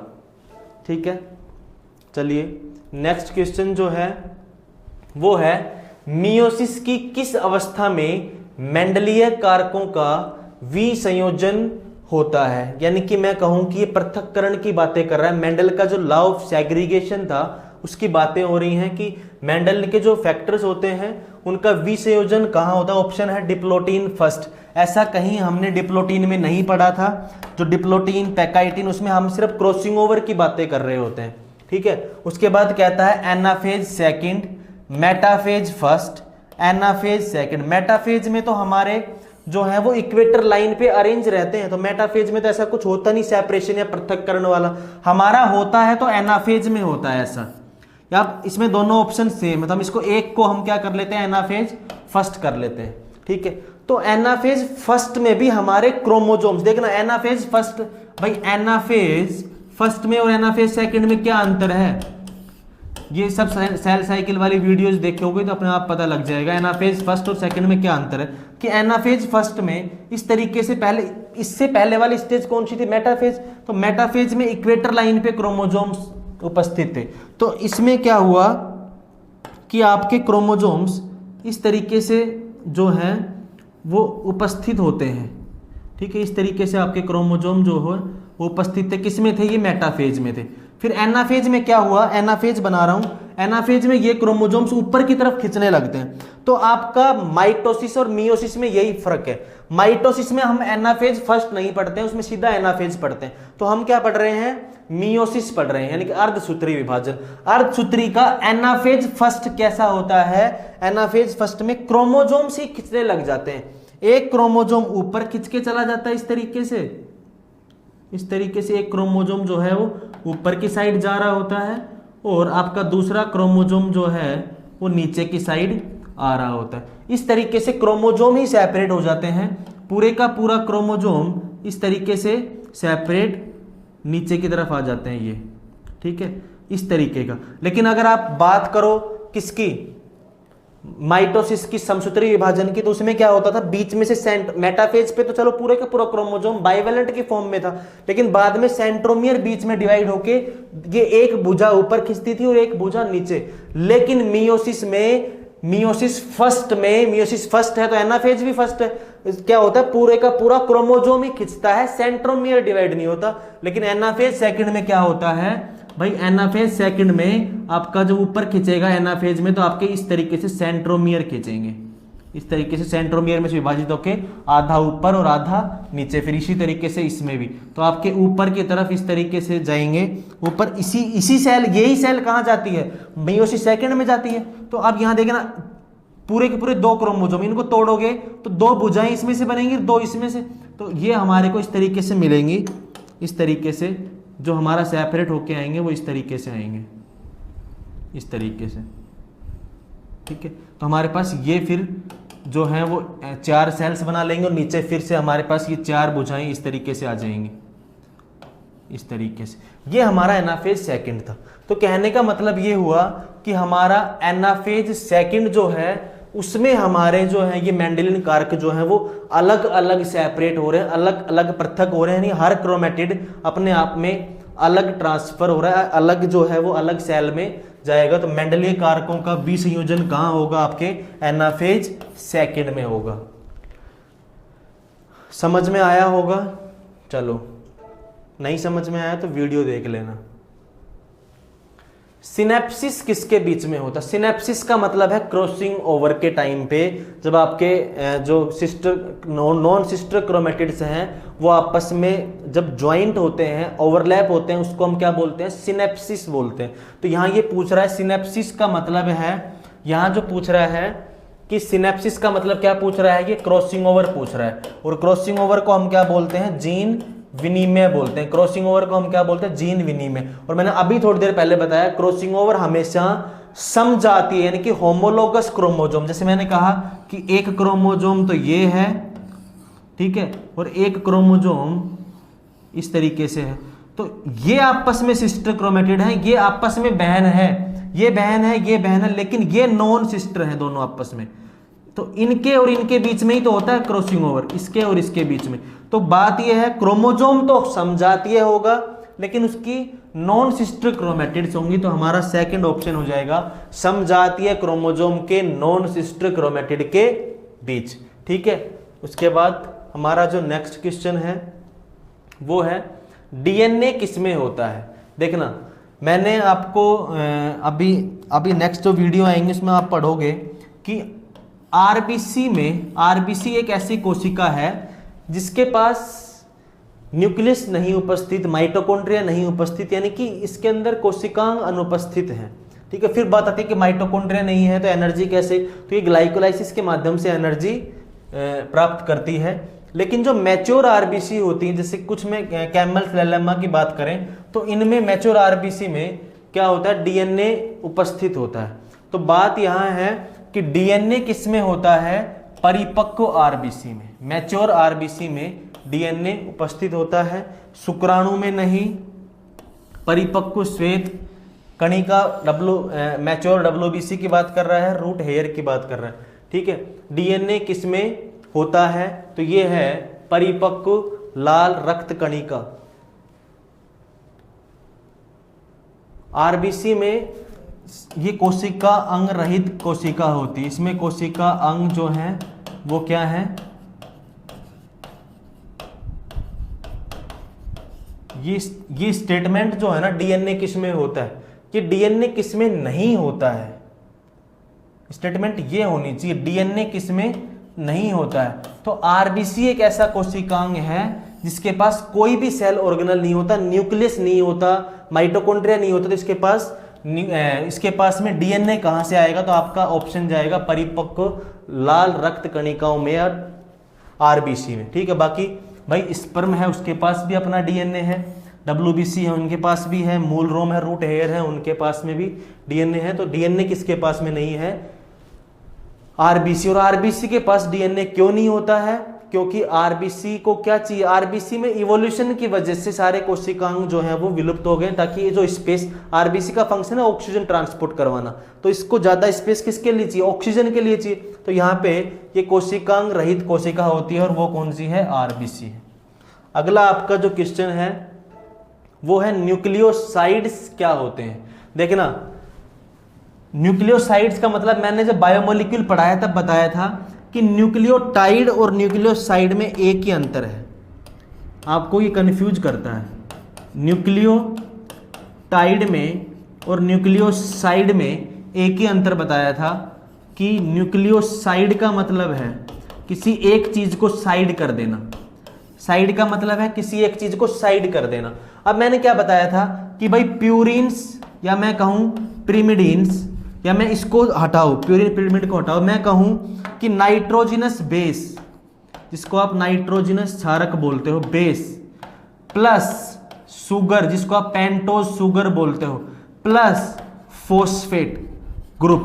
Speaker 1: ठीक है, चलिए नेक्स्ट क्वेश्चन जो है वो है मियोसिस की किस अवस्था में मेंडलीय कारकों का विसंयोजन होता है। यानी कि मैं कहूं कि ये पृथक्करण की बातें कर रहा है। मेंडल का जो लॉ ऑफ सेग्रीगेशन था उसकी बातें हो रही हैं कि मेंडल के जो फैक्टर्स होते हैं उनका विसंयोजन कहाँ होता है। ऑप्शन है डिप्लोटीन फर्स्ट। ऐसा कहीं हमने डिप्लोटीन में नहीं पढ़ा था। जो डिप्लोटीन पैकाइटिन उसमें हम सिर्फ क्रॉसिंग ओवर की बातें कर रहे होते हैं। ठीक है, उसके बाद कहता है anaphase second, metaphase first, anaphase second. Metaphase में तो हमारे जो है वो इक्वेटर लाइन पे अरेंज रहते हैं। तो मेटाफेज में तो ऐसा कुछ होता नहीं सेपरेशन या पृथक्करण वाला, हमारा होता है तो एनाफेज में होता है ऐसा। या इसमें दोनों ऑप्शन सेम है तो हम इसको एक को हम क्या कर लेते हैं, एनाफेज फर्स्ट कर लेते हैं। ठीक है। तो एनाफेज फर्स्ट में भी हमारे क्रोमोजोम्स, देखना एनाफेज फर्स्ट, भाई एनाफेज फर्स्ट में और एनाफेज सेकंड में क्या अंतर है, ये सब सेल साइकिल वाली वीडियोस देखोगे तो अपने आप पता लग जाएगा एनाफेज फर्स्ट और सेकंड में क्या अंतर है। कि एनाफेज फर्स्ट में इस तरीके से पहले, इससे पहले वाली स्टेज कौन सी थी, मेटाफेज। तो मेटाफेज में इक्वेटर लाइन पे क्रोमोजोम्स उपस्थित थे। तो इसमें क्या हुआ कि आपके क्रोमोजोम्स इस तरीके से जो है वो उपस्थित होते हैं, ठीक है। इस तरीके से आपके क्रोमोजोम जो है वो उपस्थित थे, किसमें थे, ये मेटाफेज में थे। फिर एनाफेज में क्या हुआ, एनाफेज बना रहा हूं, एनाफेज में ये क्रोमोजोम्स ऊपर की तरफ खींचने लगते हैं। तो आपका माइटोसिस और मियोसिस में यही फर्क है। माइटोसिस में हम एनाफेज फर्स्ट नहीं पढ़ते हैं, उसमें सीधा एनाफेज पढ़ते हैं। तो हम क्या पढ़ रहे हैं, मियोसिस पढ़ रहे हैं, यानी कि अर्धसूत्री विभाजन। अर्धसूत्री का एनाफेज फर्स्ट कैसा होता है, एनाफेज फर्स्ट में क्रोमोजोम्स ही खींचने लग जाते हैं। एक क्रोमोजोम ऊपर खींच के चला जाता है इस तरीके से, इस तरीके से एक क्रोमोजोम जो है वो ऊपर की साइड जा रहा होता है, और आपका दूसरा क्रोमोजोम जो है वो नीचे की साइड आ रहा होता है। इस तरीके से क्रोमोजोम ही सेपरेट हो जाते हैं, पूरे का पूरा क्रोमोजोम इस तरीके से सेपरेट नीचे की तरफ आ जाते हैं ये, ठीक है, इस तरीके का। लेकिन अगर आप बात करो किसकी, माइटोसिस की, समसूत्री विभाजन की, तो उसमें क्या होता था, बीच में से मेटाफेज पे तो चलो पूरे का पूरा क्रोमोजोम बाइवेलेंट की फॉर्म में था, लेकिन बाद में सेंट्रोमियर बीच में डिवाइड होके ये एक भुजा ऊपर खींचती थी और एक भुजा नीचे। लेकिन मियोसिस में, मियोसिस फर्स्ट में, मियोसिस फर्स्ट है तो एनाफेज भी फर्स्ट है, क्या होता है, पूरे का पूरा क्रोमोजोम ही खींचता है, सेंट्रोमियर डिवाइड नहीं होता। लेकिन एनाफेज सेकंड में क्या होता है भाई, एनाफेज सेकंड में आपका जो ऊपर खींचेगा एनाफेज में, तो आपके इस तरीके से सेंट्रोमियर खींचेंगे, इस तरीके से सेंट्रोमियर में से विभाजित होके आधा ऊपर और आधा नीचे। फिर इसी तरीके से इसमें भी, तो आपके ऊपर की तरफ इस तरीके से जाएंगे ऊपर। इसी सेल, यही सेल कहाँ जाती है, मियोसिस सेकंड में जाती है। तो अब यहाँ देखना पूरे के पूरे दो क्रोमोजोम, इनको तोड़ोगे तो दो भुजाएं इसमें से बनेंगी, दो इसमें से, तो ये हमारे को इस तरीके से मिलेंगी। इस तरीके से जो हमारा सेपरेट होके आएंगे वो इस तरीके से आएंगे, इस तरीके से, ठीक है। तो हमारे पास ये फिर जो है वो 4 सेल्स बना लेंगे, और नीचे फिर से हमारे पास ये 4 भुजाएं इस तरीके से आ जाएंगी, इस तरीके से। ये हमारा एनाफेज सेकंड था। तो कहने का मतलब ये हुआ कि हमारा एनाफेज सेकंड जो है उसमें हमारे जो है ये मेंडेलियन कारक जो है वो अलग अलग सेपरेट हो रहे हैं, अलग अलग पृथक हो रहे हैं, यानी हर क्रोमेटिड अपने आप में अलग ट्रांसफर हो रहा है, अलग जो है वो अलग सेल में जाएगा। तो मेंडेलियन कारकों का विसंयोजन कहाँ होगा, आपके एनाफेज सेकंड में होगा। समझ में आया होगा, चलो नहीं समझ में आया तो वीडियो देख लेना। सिनेप्सिस किसके बीच में होता है, सिनेप्सिस का मतलब है क्रॉसिंग ओवर के टाइम पे, जब आपके जो सिस्टर नॉन सिस्टर क्रोमेटिड्स हैं वो आपस में जब ज्वाइंट होते हैं, ओवरलैप होते हैं, उसको हम क्या बोलते हैं, सिनेप्सिस बोलते हैं। तो यहाँ ये पूछ रहा है सिनेप्सिस का मतलब है, यहाँ जो पूछ रहा है कि सिनेप्सिस का मतलब क्या पूछ रहा है, ये क्रॉसिंग ओवर पूछ रहा है। और क्रॉसिंग ओवर को हम क्या बोलते हैं, जीन विनिमय बोलते हैं। क्रॉसिंग ओवर को हम क्या बोलते हैं, जीन विनिमय। और मैंने अभी थोड़ी देर पहले बताया क्रॉसिंग ओवर हमेशा समजातीय है, यानी कि होमोलोगस क्रोमोजोम। जैसे मैंने कहा कि एक क्रोमोजोम तो ये है, ठीक है, और एक क्रोमोजोम इस तरीके से है, तो ये आपस में सिस्टर क्रोमेटिड है, ये आपस में बहन है, ये बहन है, ये बहन है, लेकिन ये नॉन सिस्टर है दोनों आपस में। तो इनके और इनके बीच में ही तो होता है क्रॉसिंग ओवर, इसके और इसके बीच में। तो बात यह है क्रोमोजोम तो समजातीय होगा, लेकिन उसकी नॉन सिस्टर क्रोमेटिड्स होंगी। तो हमारा सेकंड ऑप्शन हो जाएगा समजातीय क्रोमोजोम के नॉन सिस्टर क्रोमेटिड के बीच, ठीक है। उसके बाद हमारा जो नेक्स्ट क्वेश्चन है वो है डीएनए किसमें होता है। देखना मैंने आपको अभी नेक्स्ट जो वीडियो आएंगे उसमें आप पढ़ोगे कि आरबीसी में, आरबीसी एक ऐसी कोशिका है जिसके पास न्यूक्लियस नहीं उपस्थित, माइटोकॉन्ड्रिया नहीं उपस्थित, यानी कि इसके अंदर कोशिकांग अनुपस्थित है, ठीक है। फिर बात आती है कि माइटोकॉन्ड्रिया नहीं है तो एनर्जी कैसे, तो ये ग्लाइकोलाइसिस के माध्यम से एनर्जी प्राप्त करती है। लेकिन जो मैच्योर आरबीसी होती है, जैसे कुछ में कैमल फिलेलेमा की बात करें तो इनमें मैच्योर आरबीसी में क्या होता है, डीएनए उपस्थित होता है। तो बात यहाँ है कि डीएनए किसमें होता है, परिपक्व आरबीसी में, मैच्योर आरबीसी में डीएनए उपस्थित होता है, शुक्राणु में नहीं। परिपक्व श्वेत कणिका मैच्योर डब्ल्यूबीसी की बात कर रहा है, रूट हेयर की बात कर रहा है, ठीक है। डीएनए किसमें होता है, तो ये है परिपक्व लाल रक्त कणिका। आरबीसी में ये कोशिका अंग रहित कोशिका होती है, इसमें कोशिका अंग जो है वो क्या है, ये स्टेटमेंट जो है ना डीएनए किसमें होता है, कि डीएनए किसमें नहीं होता है, स्टेटमेंट ये होनी चाहिए डीएनए किसमें नहीं होता है। तो आरबीसी एक ऐसा कोशिकांग है जिसके पास कोई भी सेल ऑर्गेनल नहीं होता, न्यूक्लियस नहीं होता, माइटोकॉन्ड्रिया नहीं होता, तो इसके पास में डीएनए कहां से आएगा, तो आपका ऑप्शन जाएगा परिपक्व लाल रक्त कणिकाओं में या आरबीसी में, ठीक है। बाकी भाई स्पर्म है उसके पास भी अपना डीएनए है, डब्ल्यूबीसी है उनके पास भी है, मूल रोम है, रूट हेयर है उनके पास में भी डीएनए है। तो डीएनए किसके पास में नहीं है, आरबीसी। और आरबीसी के पास डीएनए क्यों नहीं होता है, क्योंकि आरबीसी को क्या चाहिए, आरबीसी में इवोल्यूशन की वजह से सारे कोशिकांग जो है वो विलुप्त हो गए, ताकि ये जो स्पेस, आरबीसी का फंक्शन है ऑक्सीजन ट्रांसपोर्ट करवाना, तो इसको ज्यादा स्पेस किसके लिए चाहिए, ऑक्सीजन के लिए चाहिए। तो यहाँ पे ये कोशिकांग रहित कोशिका होती है और वो कौन सी है, आरबीसी है। अगला आपका जो क्वेश्चन है वो है न्यूक्लियोसाइड्स क्या होते हैं। देखना न्यूक्लियोसाइड्स का मतलब मैंने जब बायोमोलिक्यूल पढ़ाया तब बताया था कि न्यूक्लियोटाइड और न्यूक्लियोसाइड में एक ही अंतर है, आपको ये कंफ्यूज करता है। न्यूक्लियोटाइड में और न्यूक्लियोसाइड में एक ही अंतर बताया था कि न्यूक्लियोसाइड का मतलब है किसी एक चीज को साइड कर देना, साइड का मतलब है किसी एक चीज को साइड कर देना। अब मैंने क्या बताया था कि भाई प्यूरिन्स या मैं कहूं प्रिमिडिन्स, या मैं इसको हटाऊं, प्यूरिन पिरिमिड को हटाओ, मैं कहूं कि नाइट्रोजिनस बेस, जिसको आप नाइट्रोजिनस क्षारक बोलते हो बेस, प्लस शुगर जिसको आप पेंटोज शुगर बोलते हो, plus phosphate group,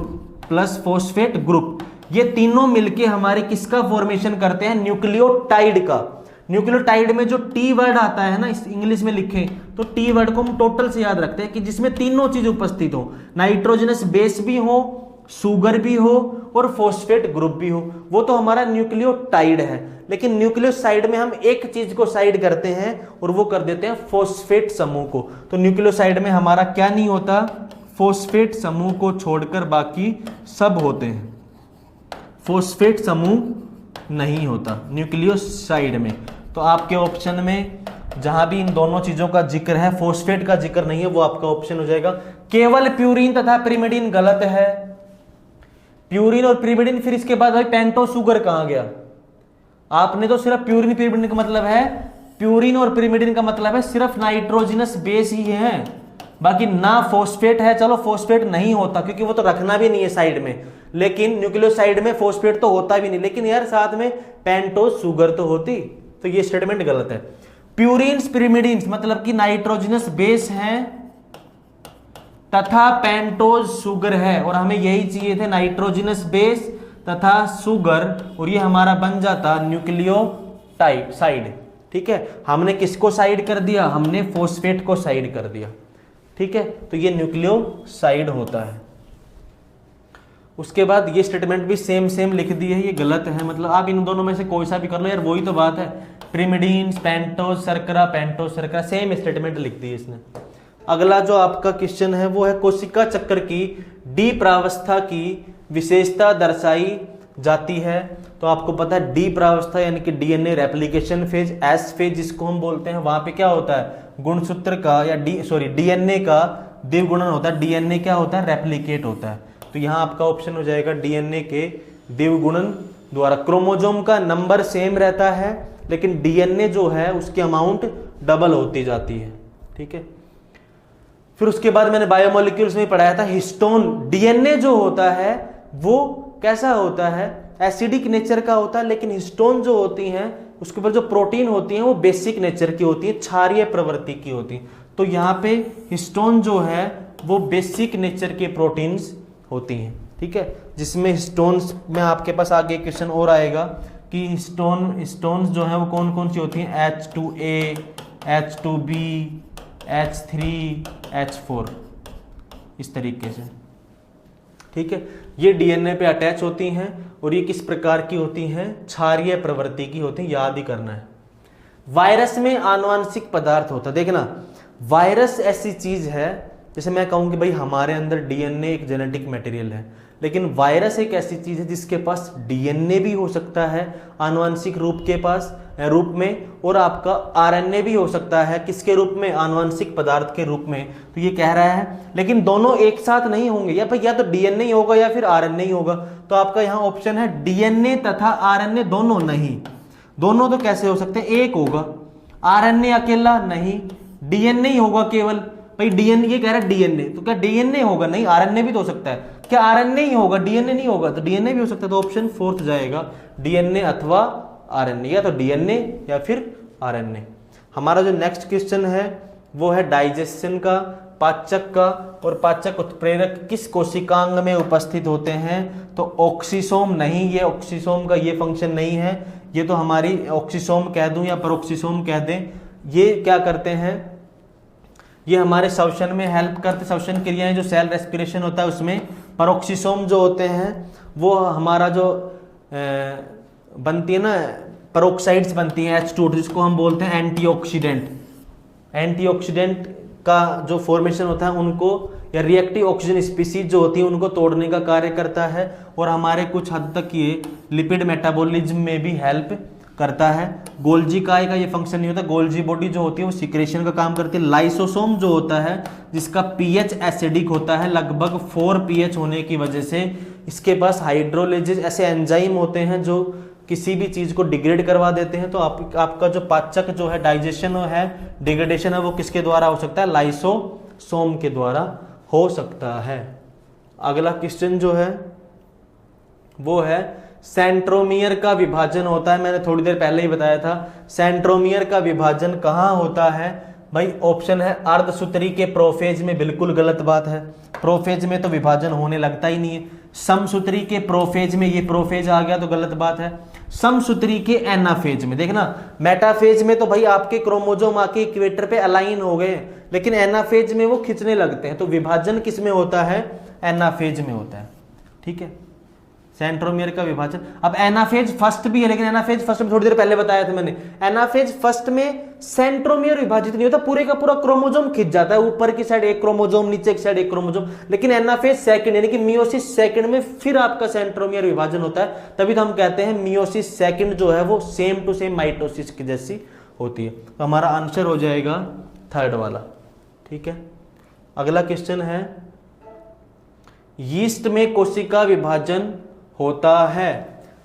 Speaker 1: plus phosphate group, ये तीनों मिलके हमारे किसका फॉर्मेशन करते हैं, न्यूक्लियोटाइड का। न्यूक्लियोटाइड में जो टी वर्ड आता है ना, इस इंग्लिश में लिखे तो टी वर्ड को हम टोटल से याद रखते हैं कि जिसमें तीनों चीज उपस्थित हो, नाइट्रोजनस बेस भी हो, शुगर भी हो और फोस्फेट ग्रुप भी हो, वो तो हमारा न्यूक्लियोटाइड है। लेकिन न्यूक्लियोसाइड में हम एक चीज को साइड करते हैं और वो कर देते हैं फोस्फेट समूह को। तो न्यूक्लियोसाइड में हमारा क्या नहीं होता, फोस्फेट समूह को छोड़कर बाकी सब होते हैं, फोस्फेट समूह नहीं होता न्यूक्लियोसाइड में। तो आपके ऑप्शन में जहां भी इन दोनों चीजों का जिक्र है, फोस्फेट का जिक्र नहीं है, वो आपका ऑप्शन हो जाएगा। केवल प्यूरिन तथा पिरिमिडिन गलत है, प्यूरिन और पिरिमिडिन, फिर इसके बाद भाई पेंटो शुगर कहां गया, आपने तो सिर्फ प्यूरिन पिरिमिडिन का मतलब है, प्यूरिन और पिरिमिडिन का मतलब है सिर्फ नाइट्रोजिनस बेस ही है, बाकी ना फोस्फेट है। चलो फोस्फेट नहीं होता क्योंकि वो तो रखना भी नहीं है साइड में, लेकिन न्यूक्लियोसाइड में फोस्फेट तो होता भी नहीं, लेकिन यार साथ में पेंटोज शुगर तो होती, तो ये स्टेटमेंट गलत है। प्यूरिन्स पिरिमिडिन्स मतलब कि नाइट्रोजिनस बेस है तथा पेंटोज शुगर है, और हमें यही चाहिए थे, नाइट्रोजिनस बेस तथा शुगर, और ये हमारा बन जाता न्यूक्लियोटाइड साइड। ठीक है, हमने किसको साइड कर दिया, हमने फोस्फेट को साइड कर दिया। ठीक है, तो ये न्यूक्लियोसाइड होता है। उसके बाद ये स्टेटमेंट भी सेम लिख दी है, ये गलत है, मतलब आप इन दोनों में से कोई सा भी कर लो यार, वही तो बात है। प्रिमिडीन्स, पेंटोज शर्करा सेम स्टेटमेंट लिख दी है इसने। अगला जो आपका क्वेश्चन है वो है कोशिका चक्र की डी प्रावस्था की विशेषता दर्शाई जाती है। तो आपको पता है डी प्रावस्था यानी कि DNA replication phase, S phase जिसको हम बोलते हैं, वहां पे क्या होता है, गुणसूत्र का या डीएनए का द्विगुणन होता है। डीएनए क्या होता है, रेप्लिकेट होता है। तो यहाँ आपका ऑप्शन हो जाएगा डीएनए के द्विगुणन द्वारा। क्रोमोजोम का नंबर सेम रहता है लेकिन डीएनए जो है उसकी अमाउंट डबल होती जाती है। ठीक है, फिर उसके बाद मैंने बायोमोलिक्यूल्स में पढ़ाया था हिस्टोन। डीएनए जो होता है वो कैसा होता है, एसिडिक नेचर का होता है, लेकिन हिस्टोन जो होती हैं उसके ऊपर जो प्रोटीन होती हैं वो बेसिक नेचर की होती है, क्षारीय प्रवृत्ति की होती है। तो यहाँ पे हिस्टोन जो है वो बेसिक नेचर के प्रोटीन्स होती हैं। ठीक है, जिसमें स्टोन्स में आपके पास आगे क्वेश्चन और आएगा कि स्टोन्स जो है वो कौन कौन सी होती हैं, H2A, H2B, H3, H4, इस तरीके से। ठीक है, ये डीएनए पे अटैच होती हैं और ये किस प्रकार की होती हैं, क्षारीय प्रवृत्ति की होती हैं, याद ही करना है। वायरस में आनुवांशिक पदार्थ होता है, देखना वायरस ऐसी चीज है, जैसे मैं कहूँ कि भाई हमारे अंदर डीएनए एक जेनेटिक मटेरियल है, लेकिन वायरस एक ऐसी चीज है जिसके पास डीएनए भी हो सकता है आनुवांशिक रूप में, और आपका आरएनए भी हो सकता है किसके रूप में, आनुवांशिक पदार्थ के रूप में। तो ये कह रहा है, लेकिन दोनों एक साथ नहीं होंगे, या भाई या तो डीएनए ही होगा या फिर आरएनए ही होगा। तो आपका यहाँ ऑप्शन है डीएनए तथा आरएनए दोनों नहीं। दोनों तो कैसे हो सकते हैं, एक होगा, आरएनए अकेला नहीं, डीएनए ही होगा केवल। भाई डीएनए, ये कह रहा है डीएनए, तो क्या डीएनए होगा, नहीं आरएनए भी तो हो सकता है। क्या आरएनए ही होगा, डीएनए नहीं होगा, तो डीएनए भी हो सकता है। तो ऑप्शन फोर्थ जाएगा, डीएनए अथवा आरएनए, या तो डीएनए या फिर आरएनए। हमारा जो नेक्स्ट क्वेश्चन है वो है डाइजेशन का, पाचक का, और पाचक उत्प्रेरक किस कोशिकांग में उपस्थित होते हैं। तो ऑक्सीसोम नहीं, ये ऑक्सीसोम का ये फंक्शन नहीं है, ये तो हमारी ऑक्सीसोम कह दूं या पेरोक्सीसोम कह दें, ये क्या करते हैं, ये हमारे श्वसन में हेल्प करते, श्वसन क्रियाएं जो सेल रेस्पिरेशन होता है उसमें। पेरोक्सीसोम जो होते हैं वो हमारा जो बनती है ना, पेरोक्साइड्स बनती हैं H2, जिसको हम बोलते हैं एंटीऑक्सीडेंट। एंटीऑक्सीडेंट का जो फॉर्मेशन होता है उनको, या रिएक्टिव ऑक्सीजन स्पीसीज जो होती है उनको तोड़ने का कार्य करता है, और हमारे कुछ हद तक ये लिपिड मेटाबॉलिज्म में भी हेल्प करता है। गोल्जी काय का ये फंक्शन नहीं होता, गोल्जी बॉडी जो होती है वो सिक्रेशन का काम करती है। लाइसोसोम जो होता है जिसका पीएच एसिडिक होता है, लगभग 4 पीएच होने की वजह से इसके पास हाइड्रोलेजेस ऐसे एंजाइम होते हैं जो किसी भी चीज को डिग्रेड करवा देते हैं। तो आपका जो पाचक जो है, डाइजेशन है, डिग्रेडेशन है, वो किसके द्वारा हो सकता है, लाइसोसोम के द्वारा हो सकता है। अगला क्वेश्चन जो है वो है सेंट्रोमियर का विभाजन होता है, मैंने थोड़ी देर पहले ही बताया था। सेंट्रोमियर का विभाजन कहाँ होता है भाई, ऑप्शन है अर्धसूत्री के प्रोफेज में, बिल्कुल गलत बात है, प्रोफेज में तो विभाजन होने लगता ही नहीं है। समसूत्री के प्रोफेज में, ये प्रोफेज आ गया तो गलत बात है। समसूत्री के एनाफेज में, देखना मेटाफेज में तो भाई आपके क्रोमोजोम आके इक्वेटर पे अलाइन हो गए, लेकिन एनाफेज में वो खिंचने लगते हैं। तो विभाजन किस में होता है, एनाफेज में होता है। ठीक है, सेंट्रोमियर का विभाजन। अब एनाफेज फर्स्ट भी है, लेकिन एनाफेज फर्स्ट में थोड़ी देर पहले बताया था मैंने, एनाफेज फर्स्ट में सेंट्रोमियर विभाजित नहीं होता, पूरे का पूरा क्रोमोजोम खिंच जाता है, ऊपर की साइड एक क्रोमोजोम, नीचे की साइड एक क्रोमोजोम। लेकिन एनाफेज सेकंड यानी कि मियोसिस सेकंड में फिर आपका सेंट्रोमियर विभाजन होता है, तभी तो हम कहते हैं मियोसिस सेकंड जो है वो सेम टू सेम माइटोसिस की जैसी होती है। तो हमारा आंसर हो जाएगा थर्ड वाला। ठीक है, अगला क्वेश्चन है, यीस्ट में कोशिका विभाजन होता है।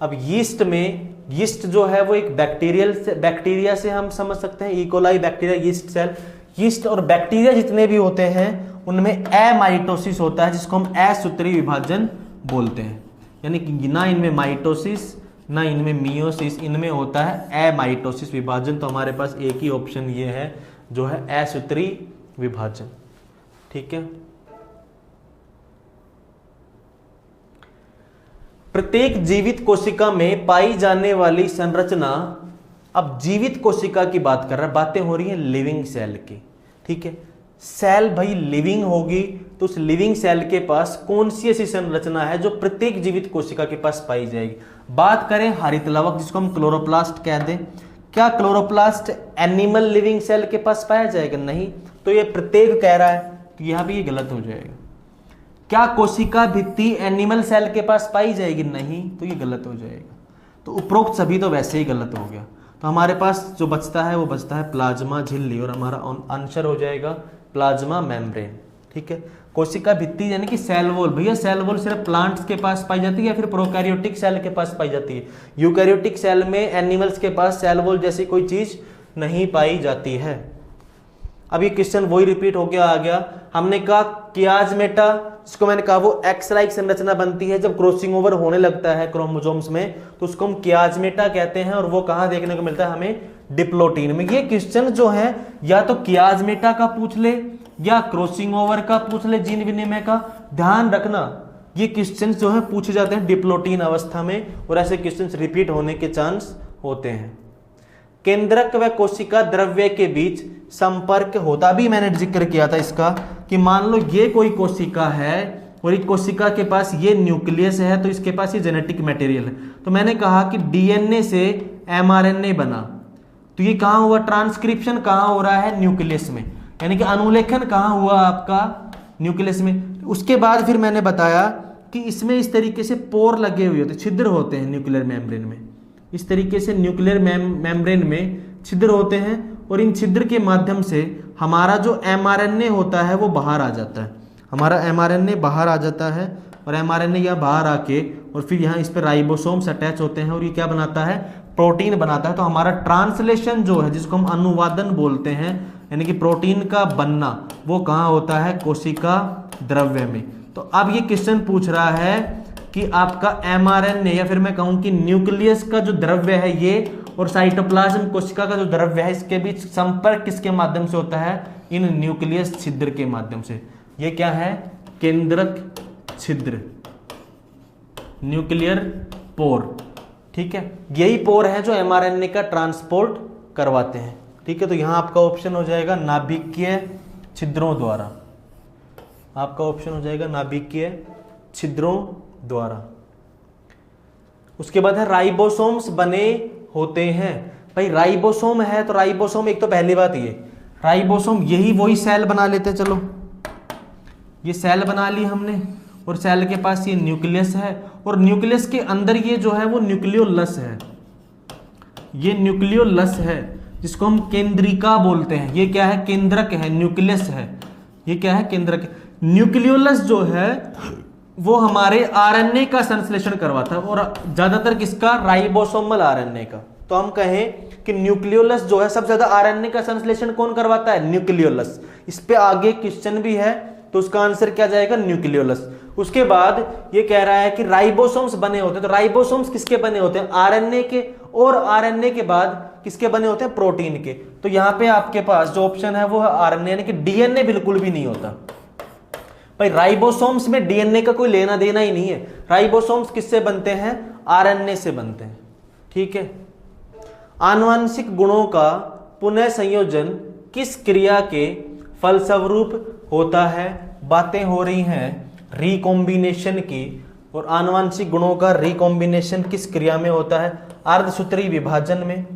Speaker 1: अब यीस्ट में, यीस्ट जो है वो एक बैक्टीरिया से हम समझ सकते हैं, E coli bacteria, yeast cell. Yeast और बैक्टीरिया जितने भी होते हैं उनमें एमाइटोसिस होता है, जिसको हम असूत्री विभाजन बोलते हैं। यानी कि ना इनमें माइटोसिस ना इनमें मियोसिस, इनमें होता है एमाइटोसिस विभाजन। तो हमारे पास एक ही ऑप्शन ये है जो है असूत्री विभाजन। ठीक है, प्रत्येक जीवित कोशिका में पाई जाने वाली संरचना, अब जीवित कोशिका की बात कर रहा है, बातें हो रही हैं लिविंग सेल की। ठीक है, सेल भाई लिविंग होगी तो उस लिविंग सेल के पास कौन सी ऐसी संरचना है जो प्रत्येक जीवित कोशिका के पास पाई जाएगी। बात करें हरित लवक, जिसको हम क्लोरोप्लास्ट कह दें, क्या क्लोरोप्लास्ट एनिमल लिविंग सेल के पास पाया जाएगा, नहीं। तो ये प्रत्येक कह रहा है, तो यहां भी ये गलत हो जाएगा। क्या कोशिका भित्ति एनिमल सेल के पास पाई जाएगी, नहीं, तो ये गलत हो जाएगा। तो उपरोक्त सभी तो वैसे ही गलत हो गया। तो हमारे पास जो बचता है वो बचता है प्लाज्मा झिल्ली, और हमारा आंसर हो जाएगा प्लाज्मा मेम्ब्रेन। ठीक है, कोशिका भित्ति यानी कि सेल वॉल, भैया सेल वॉल सिर्फ प्लांट्स के पास पाई जाती है या फिर प्रोकैरियोटिक सेल के पास पाई जाती है। यूकैरियोटिक सेल में एनिमल्स के पास सेल वॉल जैसी कोई चीज नहीं पाई जाती है। अब ये क्वेश्चन वही रिपीट हो गया आ गया। हमने कहा कियाजमेटा, जिसको मैंने कहा वो एक्स लाइक संरचना बनती है जब क्रॉसिंग ओवर होने लगता है क्रोमोसोम्स में, तो उसको हम कियाजमेटा कहते हैं। और वो कहाँ देखने को मिलता है हमें, डिप्लोटीन में। ये क्वेश्चन जो है या तो कियाजमेटा का पूछ ले या क्रॉसिंग ओवर का पूछ ले, जीन विनिमय का। ध्यान रखना ये क्वेश्चंस जो है पूछे जाते हैं डिप्लोटीन अवस्था में और ऐसे क्वेश्चंस रिपीट होने के चांस होते हैं। केंद्रक व कोशिका द्रव्य के बीच संपर्क होता, अभी मैंने जिक्र किया था इसका कि मान लो ये कोई कोशिका है और एक कोशिका के पास ये न्यूक्लियस है, तो इसके पास ये जेनेटिक मटेरियल है। तो मैंने कहा कि डीएनए से एमआरएनए बना, तो ये कहाँ हुआ, ट्रांसक्रिप्शन कहाँ हो रहा है, न्यूक्लियस में, यानी कि अनुलेखन कहाँ हुआ आपका, न्यूक्लियस में। उसके बाद फिर मैंने बताया कि इसमें इस तरीके से पोर लगे हुए होते, छिद्र होते हैं न्यूक्लियर मेम्ब्रेन में, इस तरीके से न्यूक्लियर मेम्ब्रेन में छिद्र होते हैं और इन छिद्र के माध्यम से हमारा जो एमआरएनए होता है वो बाहर आ जाता है, हमारा एमआरएनए बाहर आ जाता है और एमआरएनए यहाँ बाहर आके और फिर यहाँ इस पर राइबोसोम्स अटैच होते हैं और ये क्या बनाता है, प्रोटीन बनाता है। तो हमारा ट्रांसलेशन जो है जिसको हम अनुवादन बोलते हैं, यानी कि प्रोटीन का बनना, वो कहाँ होता है, कोशिका द्रव्य में। तो अब ये क्वेश्चन पूछ रहा है कि आपका एमआरएनए या फिर मैं कहूँ कि न्यूक्लियस का जो द्रव्य है ये और साइटोप्लाज्म कोशिका का जो द्रव्य है इसके बीच संपर्क किसके माध्यम से होता है, इन न्यूक्लियस छिद्र के माध्यम से। ये क्या है, केंद्रक छिद्र, न्यूक्लियर पोर, ठीक है। यही पोर है जो एमआरएनए का ट्रांसपोर्ट करवाते हैं, ठीक है। तो यहां आपका ऑप्शन हो जाएगा नाभिकीय छिद्रों द्वारा, आपका ऑप्शन हो जाएगा नाभिकीय छिद्रों द्वारा। उसके बाद है राइबोसोम्स बने होते हैं। भाई राइबोसोम है तो राइबोसोम, एक तो पहली बात ये राइबोसोम यही वही सेल बना लेते हैं, चलो ये सेल बना ली हमने और सेल के पास ये न्यूक्लियस है और न्यूक्लियस के अंदर ये जो है वो न्यूक्लियोलस है, ये न्यूक्लियोलस है जिसको हम केंद्रिका बोलते हैं। ये क्या है, केंद्रक है, न्यूक्लियस है, ये क्या है, केंद्रक। न्यूक्लियोलस जो है वो हमारे आरएनए का संश्लेषण करवाता है और ज्यादातर किसका, राइबोसोमल आरएनए का। तो हम कहें कि न्यूक्लियोलस जो है सबसे ज्यादा आरएनए का संश्लेषण कौन करवाता है, न्यूक्लियोलस। इस पे आगे क्वेश्चन भी है तो उसका आंसर क्या जाएगा, न्यूक्लियोलस। उसके बाद ये कह रहा है कि राइबोसोम्स बने होते हैं, तो राइबोसोम्स किसके बने होते हैं, आरएनए के, और आरएनए के बाद किसके बने होते हैं, प्रोटीन के। तो यहां पे आपके पास जो ऑप्शन है वो है आरएनए, यानी कि डीएनए बिल्कुल भी नहीं होता। भाई राइबोसोम्स में डीएनए का कोई लेना देना ही नहीं है, राइबोसोम्स किससे बनते हैं, आरएनए से बनते हैं, ठीक है। आनुवंशिक गुणों का पुनः संयोजन किस क्रिया के फलस्वरूप होता है। बातें हो रही हैं रिकॉम्बिनेशन की, और आनुवंशिक गुणों का रिकॉम्बिनेशन किस क्रिया में होता है, अर्धसूत्री विभाजन में,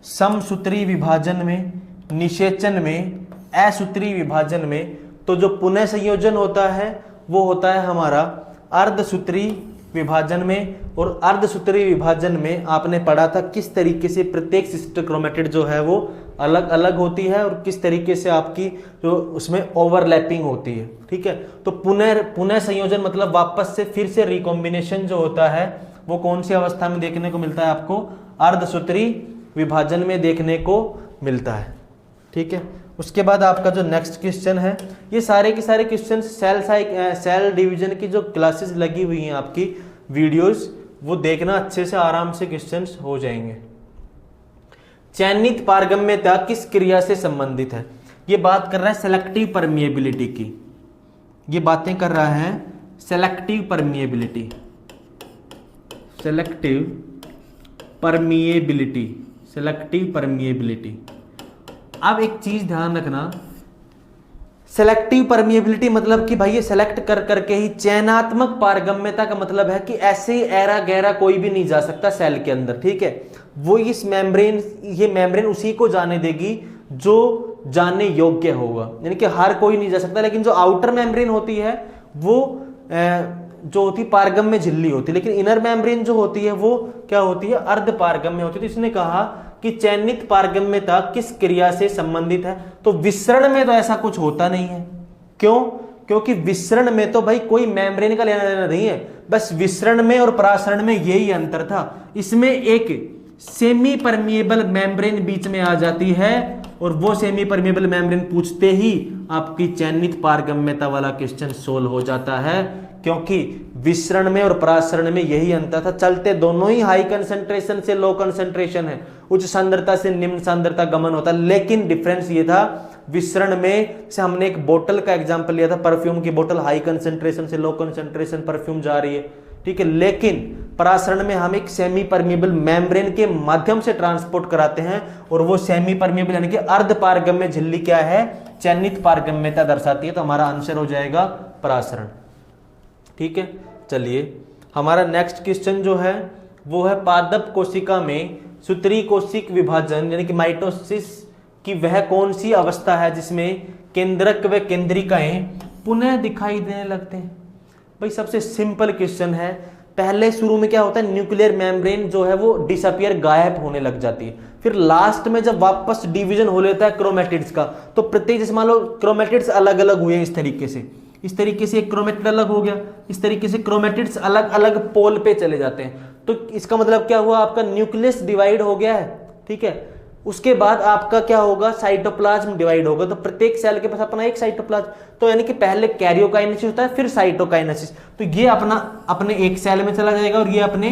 Speaker 1: समसूत्री विभाजन में, निषेचन में, असूत्री विभाजन में। तो जो पुनः संयोजन होता है वो होता है हमारा अर्धसूत्री विभाजन में, और अर्धसूत्री विभाजन में आपने पढ़ा था किस तरीके से प्रत्येक सिस्टर क्रोमेटिड जो है वो अलग अलग होती है और किस तरीके से आपकी जो उसमें ओवरलैपिंग होती है, ठीक है। तो पुनः संयोजन मतलब वापस से फिर से रिकॉम्बिनेशन जो होता है वो कौन सी अवस्था में देखने को मिलता है आपको, अर्धसूत्री विभाजन में देखने को मिलता है, ठीक है। उसके बाद आपका जो नेक्स्ट क्वेश्चन है, ये सारे के सारे क्वेश्चन सेल डिवीजन की जो क्लासेस लगी हुई हैं आपकी वीडियोस, वो देखना अच्छे से, आराम से क्वेश्चंस हो जाएंगे। चयनित पारगम्यता किस क्रिया से संबंधित है, ये बात कर रहा है सेलेक्टिव परमिएबिलिटी की, ये बातें कर रहा है selective permeability, selective permeability, selective permeability. अब एक चीज ध्यान रखना, सेलेक्टिव परमिएबिलिटी मतलब कि भाई ये सेलेक्ट कर करके ही, चयनात्मक पारगम्यता का मतलब है कि ऐसे ही ऐरा गहरा कोई भी नहीं जा सकता सेल के अंदर, ठीक है। वो इस मेम्ब्रेन, ये मेम्ब्रेन उसी को जाने देगी जो जाने योग्य होगा, यानी कि हर कोई नहीं जा सकता। लेकिन जो आउटर मेम्ब्रेन होती है वो जो होती पारगम्य झिल्ली होती है, लेकिन इनर मेम्ब्रेन जो होती है वो क्या होती है, अर्ध पारगम्य होती है। तो इसने कहा कि चयनित पारगम्यता किस क्रिया से संबंधित है, तो विसरण में तो ऐसा कुछ होता नहीं है। क्यों, क्योंकि विसरण में तो भाई कोई मेम्ब्रेन का लेना देना नहीं है, बस विसरण में और परासरण में यही अंतर था। इसमें एक सेमी परमिएबल मेम्ब्रेन बीच में आ जाती है और वो सेमी परमिएबल मेम्ब्रेन पूछते ही आपकी चयनित पारगम्यता वाला क्वेश्चन सोल्व हो जाता है, क्योंकि विसरण में और परासरण में यही अंतर था। चलते दोनों ही हाई कंसंट्रेशन से लो कंसंट्रेशन है, उच्च सांद्रता से निम्न सांद्रता गमन होता है, लेकिन डिफरेंस ये था विसरण में से हमने एक बोतल का एग्जांपल लिया था, परफ्यूम की बोतल हाई कंसेंट्रेशन से लो कंसेंट्रेशन परफ्यूम जा रही है, ठीक है, लेकिन परासरण में हम एक सेमी परमिएबल मेम्ब्रेन के माध्यम से ट्रांसपोर्ट कराते हैं और वो सेमी परमिएबल यानी कि अर्ध पारगम्य झिल्ली क्या है, चयनित पारगम्यता दर्शाती है। तो हमारा आंसर हो जाएगा परासरण। ठीक है, चलिए हमारा नेक्स्ट क्वेश्चन जो है वो है पादप कोशिका में सूत्री कोशिक विभाजन यानी कि माइटोसिस की वह कौन सी अवस्था है जिसमें केंद्रक व केंद्रिकाएं पुनः दिखाई देने लगते हैं। भाई सबसे सिंपल क्वेश्चन है, पहले शुरू में क्या होता है, न्यूक्लियर मेम्ब्रेन जो है वो डिसअपियर, गायब होने लग जाती है, फिर लास्ट में जब वापस डिवीजन हो लेता है क्रोमेटिड्स का, तो प्रत्येक जैसे मान लो क्रोमेटिड्स अलग अलग हुए इस तरीके से एक क्रोमेटिड अलग हो गया, इस तरीके से क्रोमेटिड्स अलग अलग पोल पे चले जाते हैं। तो इसका मतलब क्या हुआ, आपका न्यूक्लियस डिवाइड हो गया है, ठीक है। उसके बाद आपका क्या होगा, साइटोप्लाज्म डिवाइड होगा, तो प्रत्येक सेल के पास अपना एक साइटोप्लाज्म, तो यानी कि पहले कैरियोकाइनेसिस होता है फिर साइटोकाइनेसिस, तो ये अपने एक सेल में चला जाएगा और ये अपने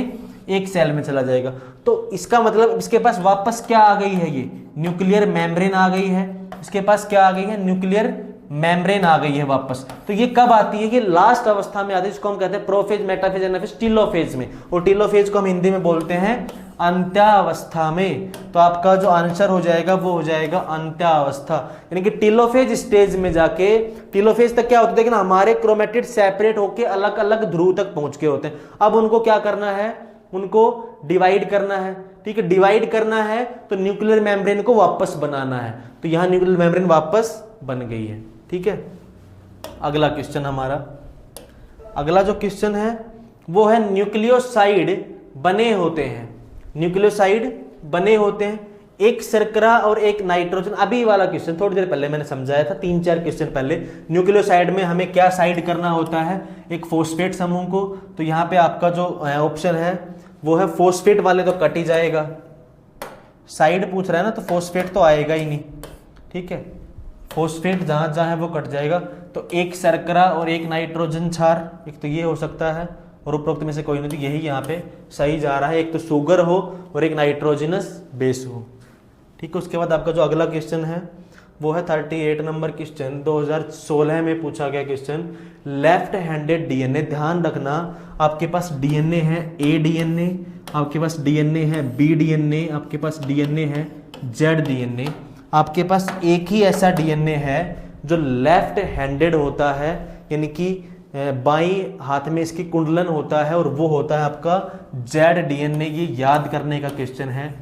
Speaker 1: एक सेल में चला जाएगा। तो इसका मतलब इसके पास वापस क्या आ गई है, ये न्यूक्लियर मेम्ब्रेन आ गई है, इसके पास क्या आ गई है, न्यूक्लियर मेम्ब्रेन आ गई है वापस। तो ये कब आती है, ये लास्ट अवस्था में आती है, जिसको हम कहते हैं प्रोफेज, मेटाफेज, एनाफेज, टीलोफेज में, और टीलोफेज को हम हिंदी में बोलते हैं अंत्यावस्था में। तो आपका जो आंसर हो जाएगा वो हो जाएगा अंत्यावस्था, यानी कि टीलोफेज स्टेज में जाके, टीलोफेज तक क्या होता है, लेकिन हमारे क्रोमेटिड सेपरेट होके अलग अलग ध्रुव तक पहुंच के होते हैं। अब उनको क्या करना है, उनको डिवाइड करना है, ठीक है, डिवाइड करना है तो न्यूक्लियर मेम्ब्रेन को वापस बनाना है, तो यहां न्यूक्लियर मेम्ब्रेन वापस बन गई है। ठीक है, अगला क्वेश्चन हमारा, अगला जो क्वेश्चन है वो है न्यूक्लियोसाइड बने होते हैं, न्यूक्लियोसाइड बने होते हैं, एक शर्करा और एक नाइट्रोजन। अभी वाला क्वेश्चन थोड़ी देर पहले मैंने समझाया था, 3-4 क्वेश्चन पहले। न्यूक्लियोसाइड में हमें क्या साइड करना होता है, एक फॉस्फेट समूह को, तो यहाँ पे आपका जो ऑप्शन है वो है फॉस्फेट वाले, तो कट ही जाएगा, साइड पूछ रहा है ना, तो फॉस्फेट तो आएगा ही नहीं, ठीक है, फॉस्फेट जहां जहां है वो कट जाएगा। तो एक शर्करा और एक नाइट्रोजन क्षार, एक तो ये हो सकता है और उपरोक्त में से कोई नहीं, तो यही यहाँ पे सही जा रहा है, एक तो शुगर हो और एक नाइट्रोजनस बेस हो। ठीक है, उसके बाद आपका जो अगला क्वेश्चन है वो है 38 नंबर क्वेश्चन, 2016 में पूछा गया क्वेश्चन, लेफ्ट हैंडेड डीएनए। ध्यान रखना, आपके पास डीएनए है ए डीएनए, आपके पास डीएनए है बी डीएनए, आपके पास डीएनए है जेड डीएनए, आपके पास एक ही ऐसा डीएनए है जो लेफ्ट हैंडेड होता है, यानी कि बाईं हाथ में इसकी कुंडलन होता है, और वो होता है आपका जेड डीएनए। ये याद करने का क्वेश्चन है,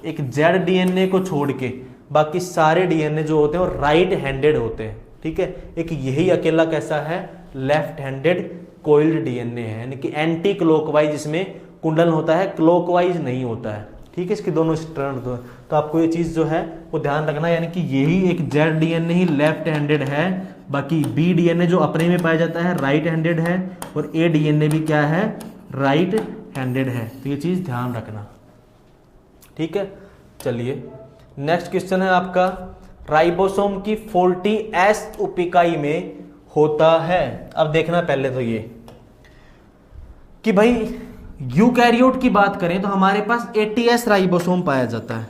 Speaker 1: एक जेड डीएनए को छोड़ के बाकी सारे डीएनए जो होते हैं वो राइट हैंडेड होते हैं। ठीक है, एक यही अकेला कैसा है, लेफ्ट हैंडेड कोइल्ड डीएनए है, यानी कि एंटी क्लॉकवाइज इसमें कुंडलन होता है, क्लॉकवाइज नहीं होता है। ठीक है, इसकी दोनों स्ट्रैंड तो आपको ये चीज जो है वो ध्यान रखना, यानी कि यही एक जेड डीएनए ही लेफ्ट हैंडेड है, बाकी बी डीएनए जो अपने में पाया जाता है राइट हैंडेड है, और ए डीएनए भी क्या है, राइट हैंडेड है। तो ये चीज ध्यान रखना। ठीक है, चलिए नेक्स्ट क्वेश्चन है आपका, राइबोसोम की 40S उपिकाई में होता है। अब देखना पहले तो ये कि भाई यूकैरियोट की बात करें तो हमारे पास 80S राइबोसोम पाया जाता है।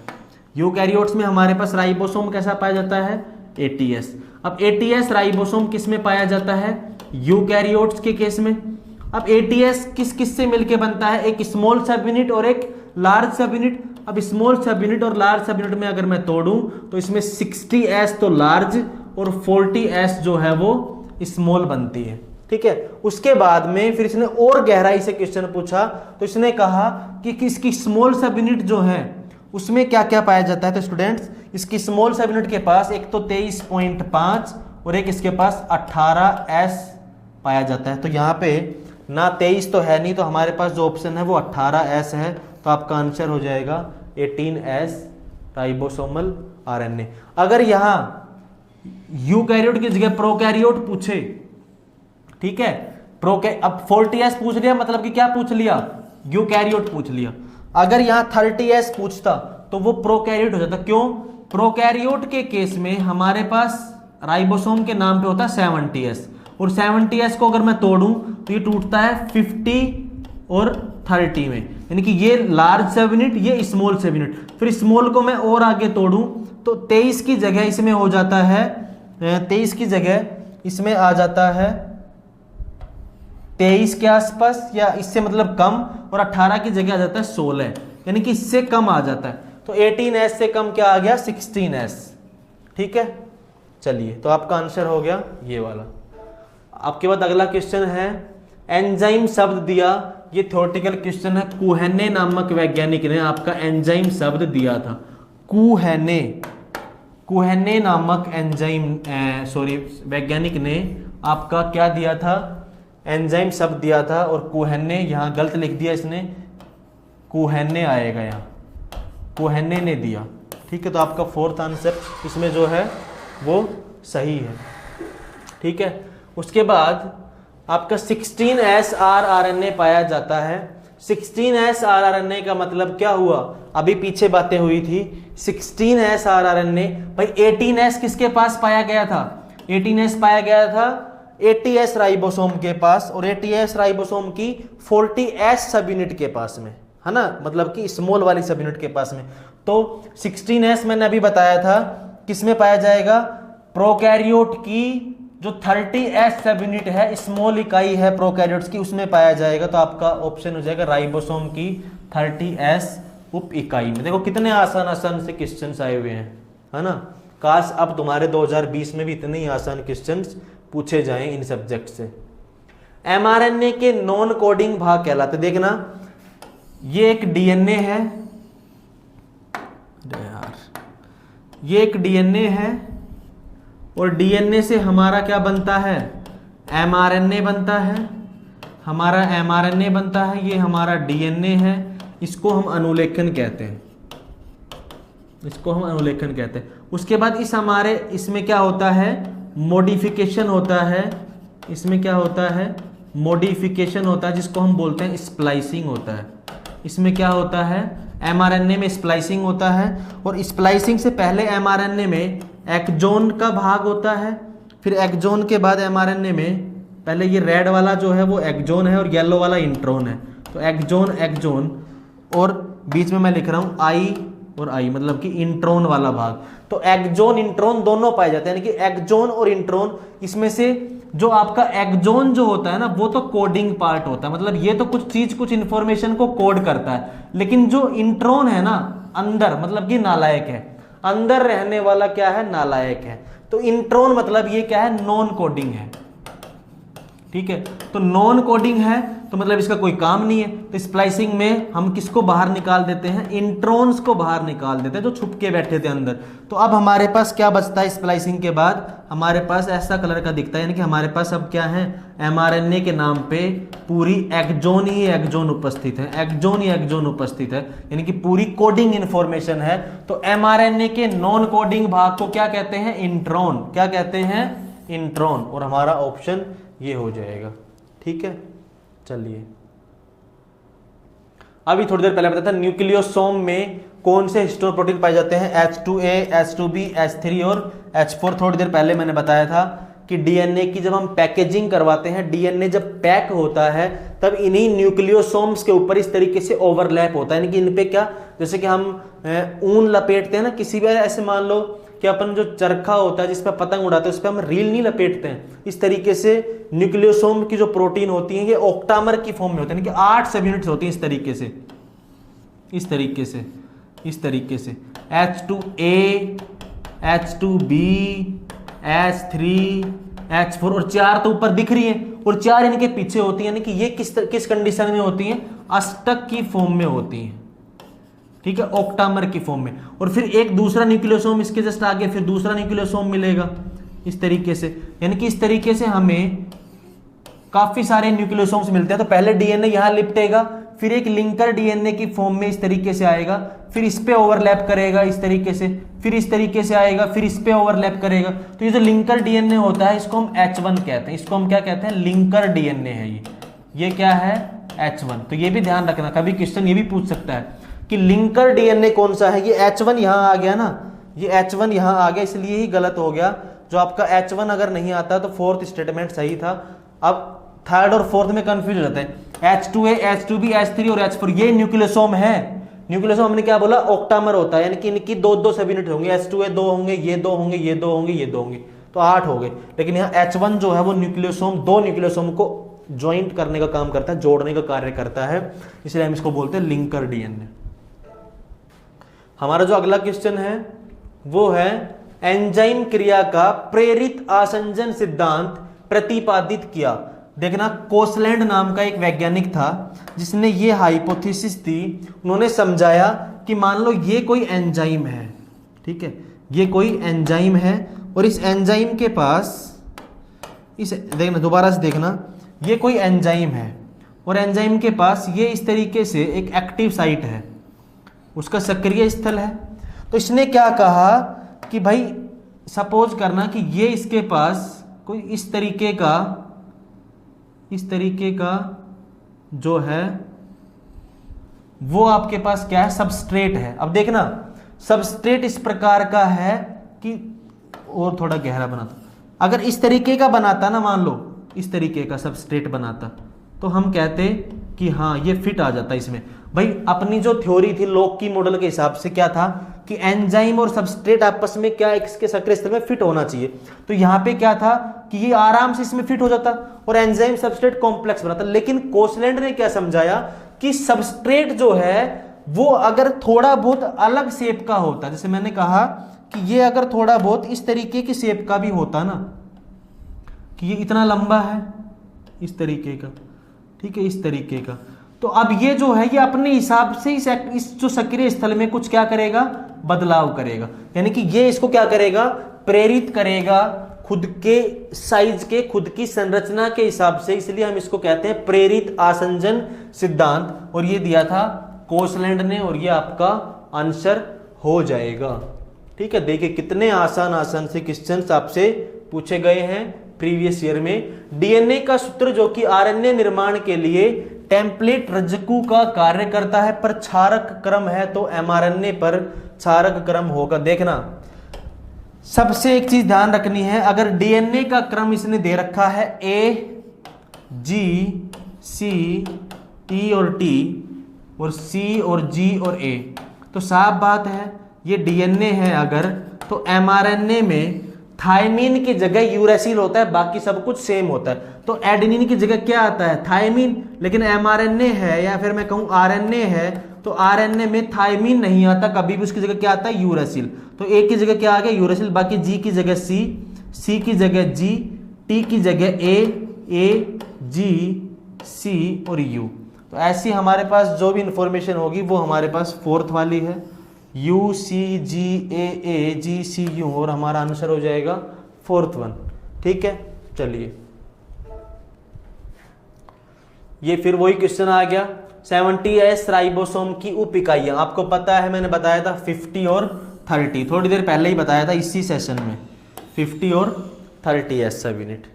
Speaker 1: यूकैरियोट्स में हमारे पास राइबोसोम कैसा पाया जाता है, 80S। अब 80S राइबोसोम किस में पाया जाता है, यूकैरियोट्स के केस में। अब 80S किस किस से मिलके बनता है, एक स्मॉल सब यूनिट और एक लार्ज सब यूनिट। अब स्मॉल सब यूनिट और लार्ज सब यूनिट में अगर मैं तोड़ूं तो इसमें 60S तो लार्ज और 40S जो है वो स्मॉल बनती है। ठीक है, उसके बाद में फिर इसने और गहराई से क्वेश्चन पूछा, तो इसने कहा कि इसकी स्मॉल सब यूनिट जो है उसमें क्या क्या पाया जाता है। तो स्टूडेंट्स, इसकी स्मॉल सब यूनिट के पास एक तो 23.5 और एक इसके पास 18S पाया जाता है। तो यहाँ पे ना 23 तो है नहीं, तो हमारे पास जो ऑप्शन है वो 18S है, तो आपका आंसर हो जाएगा 18S राइबोसोमल आरएनए। अगर यहाँ यूकैरियोट की जगह प्रोकैरियोट पूछे, ठीक है, अब 40S पूछ लिया, मतलब कि क्या पूछ लिया, यूकैरियोट पूछ लिया। अगर यहां 30S पूछता तो वो प्रोकैरियोट हो जाता। क्यों, प्रोकैरियोट के केस में हमारे पास राइबोसोम के नाम पे होता है 70S, और 70S को अगर मैं तोड़ूं तो ये टूटता है 50 और 30 में, यानी कि ये लार्ज सब यूनिट, ये स्मॉल सब यूनिट। फिर स्मॉल को मैं और आगे तोड़ूं तो 23 की जगह इसमें हो जाता है 23 की जगह इसमें आ जाता है 23 के आसपास या इससे मतलब कम, और 18 की जगह आ जाता है 16, यानी कि इससे कम आ जाता है। तो 18s से कम क्या आ गया 16s। ठीक है, चलिए तो आपका आंसर हो गया ये वाला। आपके बाद अगला क्वेश्चन है एंजाइम शब्द दिया, ये थ्योरेटिकल क्वेश्चन है। कुहेने नामक वैज्ञानिक ने आपका एंजाइम शब्द दिया था। कुहेने नामक वैज्ञानिक ने आपका क्या दिया था, एंजाइम शब्द दिया था। और कुहेने यहाँ गलत लिख दिया इसने, कुहेने आएगा यहाँ, कुहेने ने दिया। ठीक है, तो आपका फोर्थ आंसर इसमें जो है वो सही है। ठीक है, उसके बाद आपका 16S rRNA पाया जाता है। 16S rRNA का मतलब क्या हुआ, अभी पीछे बातें हुई थी। 16S rRNA भाई 18S किसके पास पाया गया था, 18S पाया गया था 80S राइबोसोम के पास, और 80S राइबोसोम की 40S सब यूनिट के पास में, है ना, मतलब कि स्मॉल वाली सब यूनिट के पास में। तो 16S मैंने अभी बताया था किसमें पाया जाएगा, प्रोकैरियोट की जो 30S सब यूनिट है, स्मॉल इकाई है प्रोकैरियोट्स की, उसमें पाया जाएगा। तो आपका ऑप्शन हो जाएगा राइबोसोम की 30S उप इकाई में। देखो कितने आसान आसान से क्वेश्चंस आए हुए हैं, है ना। काश अब तुम्हारे 2020 में भी इतने ही आसान क्वेश्चंस पूछे जाएं इन सब्जेक्ट से। mRNA के नॉन कोडिंग भाग कहलाते, देखना ये एक डीएनए है, ये एक डीएनए है, और डीएनए से हमारा क्या बनता है, mRNA बनता है, हमारा mRNA बनता है, ये हमारा डीएनए है। इसको हम अनुलेखन कहते हैं, इसको हम अनुलेखन कहते हैं। उसके बाद इस हमारे इसमें क्या होता है, मॉडिफिकेशन होता है, इसमें क्या होता है, मॉडिफिकेशन होता है, जिसको हम बोलते हैं स्प्लाइसिंग होता है। इसमें क्या होता है, mRNA में स्प्लाइसिंग होता है, और स्प्लाइसिंग से पहले mRNA में एक्जोन का भाग होता है। फिर एक्जोन के बाद mRNA में पहले ये रेड वाला जो है वो एक्जोन है, और येलो वाला इंट्रोन है। तो एक्जोन एक्जोन, और बीच में मैं लिख रहा हूँ आई और आई, मतलब कि इंट्रोन वाला भाग। तो एक्जोन इंट्रोन दोनों पाए जाते हैं, यानी कि एक्जोन और इंट्रोन। इसमें से जो आपका एक्जोन जो होता है ना, वो तो कोडिंग पार्ट होता है, मतलब ये तो कुछ चीज कुछ इंफॉर्मेशन को कोड करता है। लेकिन जो इंट्रोन है ना अंदर, मतलब कि नालायक है, अंदर रहने वाला क्या है, नालायक है। तो इंट्रोन मतलब ये क्या है, नॉन कोडिंग है। ठीक है, तो नॉन कोडिंग है तो मतलब इसका कोई काम नहीं है। तो स्प्लाइसिंग में हम किसको बाहर निकाल देते हैं, इंट्रोन्स को बाहर निकाल देते हैं जो छुप के बैठे थे अंदर। तो अब हमारे पास क्या बचता है स्प्लाइसिंग के बाद, हमारे पास ऐसा कलर का दिखता है, यानी कि हमारे पास अब क्या है, mRNA के नाम पे पूरी एक्जोन ही एक्जोन उपस्थित है, एक्जोन ही एक्जोन उपस्थित है, यानी कि पूरी कोडिंग इंफॉर्मेशन है। तो mRNA के नॉन कोडिंग भाग को क्या कहते हैं, इंट्रोन। क्या कहते हैं, इंट्रोन। और हमारा ऑप्शन ये हो जाएगा। ठीक है, चलिए अभी थोड़ी देर पहले बताया था न्यूक्लियोसोम में कौन से हिस्टोन प्रोटीन पाए जाते हैं, H2A, H2B, H3 और H4। थोड़ी देर पहले मैंने बताया था कि डीएनए की जब हम पैकेजिंग करवाते हैं, डीएनए जब पैक होता है तब इन्हीं न्यूक्लियोसोम्स के ऊपर इस तरीके से ओवरलैप होता है, यानी कि इन पे क्या, जैसे कि हम ऊन लपेटते हैं ना, किसी भी ऐसे मान लो कि अपन जो चरखा होता है जिस पर पतंग उड़ाते हैं उस पर हम रील नहीं लपेटते हैं, इस तरीके से न्यूक्लियोसोम की जो प्रोटीन होती है ये ऑक्टामर की फॉर्म में होती है, यानी कि 8 सब यूनिट्स होती हैं इस तरीके से, इस तरीके से, इस तरीके से H2A, H2B, H3, H4 और 4 तो ऊपर दिख रही है और 4 इनके पीछे होती है, यानी कि ये किस कंडीशन में होती है, अष्टक की फॉर्म में होती है। ठीक है, ऑक्टामर की फॉर्म में। और फिर एक दूसरा न्यूक्लियोसोम इसके जस्ट आगे फिर दूसरा न्यूक्लियोसोम मिलेगा इस तरीके से, यानी कि इस तरीके से हमें काफी सारे न्यूक्लियोसोम्स मिलते हैं। तो पहले डीएनए यहां लिपटेगा, फिर एक लिंकर डीएनए की फॉर्म में इस तरीके से आएगा, फिर इस पे ओवरलैप करेगा इस तरीके से, फिर इस तरीके से आएगा, फिर इस पे ओवरलैप करेगा। तो ये जो लिंकर डीएनए होता है इसको हम H1 कहते हैं, इसको हम क्या कहते हैं, लिंकर डीएनए है ये क्या है, H1। तो ये भी ध्यान रखना, कभी क्वेश्चन ये भी पूछ सकता है कि लिंकर डीएनए कौन सा है। ये H1 यहां आ गया ना, ये H1 यहां आ गया, इसलिए ही गलत हो गया। जो आपका H1 अगर नहीं आता तो फोर्थ स्टेटमेंट सही था। अब थर्ड और फोर्थ में कंफ्यूज हो जाते हैं। H2A, H2B, H3 और H4 ये न्यूक्लियोसोम है। न्यूक्लियोसोम हमने क्या बोला, ऑक्टामर होता है, यानी कि इनकी दो दो सब यूनिट होंगे। H2A 2 होंगे, ये 2 होंगे, ये 2 होंगे, ये 2 होंगे, तो 8 हो गए। लेकिन यहाँ H1 जो है वो न्यूक्लियोसोम, दो न्यूक्लियोसोम को ज्वाइंट करने का काम करता है, जोड़ने का कार्य करता है, इसलिए हम इसको बोलते हैं लिंकर डीएनए। हमारा जो अगला क्वेश्चन है वो है एंजाइम क्रिया का प्रेरित आसंजन सिद्धांत प्रतिपादित किया। देखना, कोसलैंड नाम का एक वैज्ञानिक था जिसने ये हाइपोथेसिस दी। उन्होंने समझाया कि मान लो ये कोई एंजाइम है, ठीक है, ये कोई एंजाइम है और इस एंजाइम के पास, इस देखना दोबारा से देखना, ये कोई एंजाइम है और एंजाइम के पास ये इस तरीके से एक एक्टिव साइट है, उसका सक्रिय स्थल है। तो इसने क्या कहा कि भाई सपोज करना कि ये इसके पास कोई इस तरीके का जो है वो आपके पास क्या है, सबस्ट्रेट है। अब देखना, सबस्ट्रेट इस प्रकार का है कि, और थोड़ा गहरा बनाता, अगर इस तरीके का बनाता ना, मान लो इस तरीके का सबस्ट्रेट बनाता, तो हम कहते कि हाँ ये फिट आ जाता इसमें। भाई अपनी जो थ्योरी थी लोक की मॉडल के हिसाब से क्या था कि एंजाइम और सबस्ट्रेट आपस में क्या इसके सक्रिय स्थल में फिट होना चाहिए। तो यहाँ पे क्या था कि ये आराम से इसमें फिट हो जाता और एंजाइम सबस्ट्रेट कॉम्प्लेक्स बनाता। लेकिन कोसलैंड ने क्या समझाया कि सबस्ट्रेट जो है वो अगर थोड़ा बहुत अलग शेप का होता, जैसे मैंने कहा कि ये अगर थोड़ा बहुत इस तरीके की शेप का भी होता ना, कि ये इतना लंबा है इस तरीके का, ठीक है, इस तरीके का, तो अब ये जो है ये अपने हिसाब से इस जो सक्रिय स्थल में कुछ क्या करेगा, बदलाव करेगा। यानी कि ये इसको क्या करेगा, प्रेरित करेगा खुद के साइज के, खुद की संरचना के हिसाब से। इसलिए हम इसको कहते हैं प्रेरित आसंजन सिद्धांत, और ये दिया था कोसलैंड ने, और ये आपका आंसर हो जाएगा। ठीक है, देखिए कितने आसान आसान से क्वेश्चंस आपसे पूछे गए हैं प्रीवियस ईयर में। डीएनए का सूत्र जो कि आरएनए निर्माण के लिए टेम्पलेट रज्जकू का कार्य करता है, पर क्षारक क्रम है तो एमआरएनए पर क्षारक क्रम होगा। देखना, सबसे एक चीज ध्यान रखनी है, अगर डीएनए का क्रम इसने दे रखा है ए जी सी टी और टी और सी और जी और ए, तो साफ बात है ये डीएनए है अगर, तो एमआरएनए में थायमीन की जगह यूरेसिल होता है, बाकी सब कुछ सेम होता है। तो एडेनिन की जगह क्या आता है, थायमीन। लेकिन एमआरएनए है या फिर मैं कहूं आरएनए है, तो आरएनए में थायमीन नहीं आता, कभी भी उसकी जगह क्या आता है, यूरेसिल। तो ए की जगह क्या आ गया, यूरेसिल, बाकी जी की जगह सी की जगह जी, टी की जगह ए जी सी और यू। तो ऐसी हमारे पास जो भी इंफॉर्मेशन होगी वो हमारे पास फोर्थ वाली है, you see ji A ji C you, और हमारा आंसर हो जाएगा फोर्थ वन। ठीक है, चलिए ये फिर वही क्वेश्चन आ गया। 70S राइबोसोम की उप इकाइयां आपको पता है, मैंने बताया था 50 और 30, थोड़ी देर पहले ही बताया था इसी सेशन में, 50 और 30S सब यूनिट।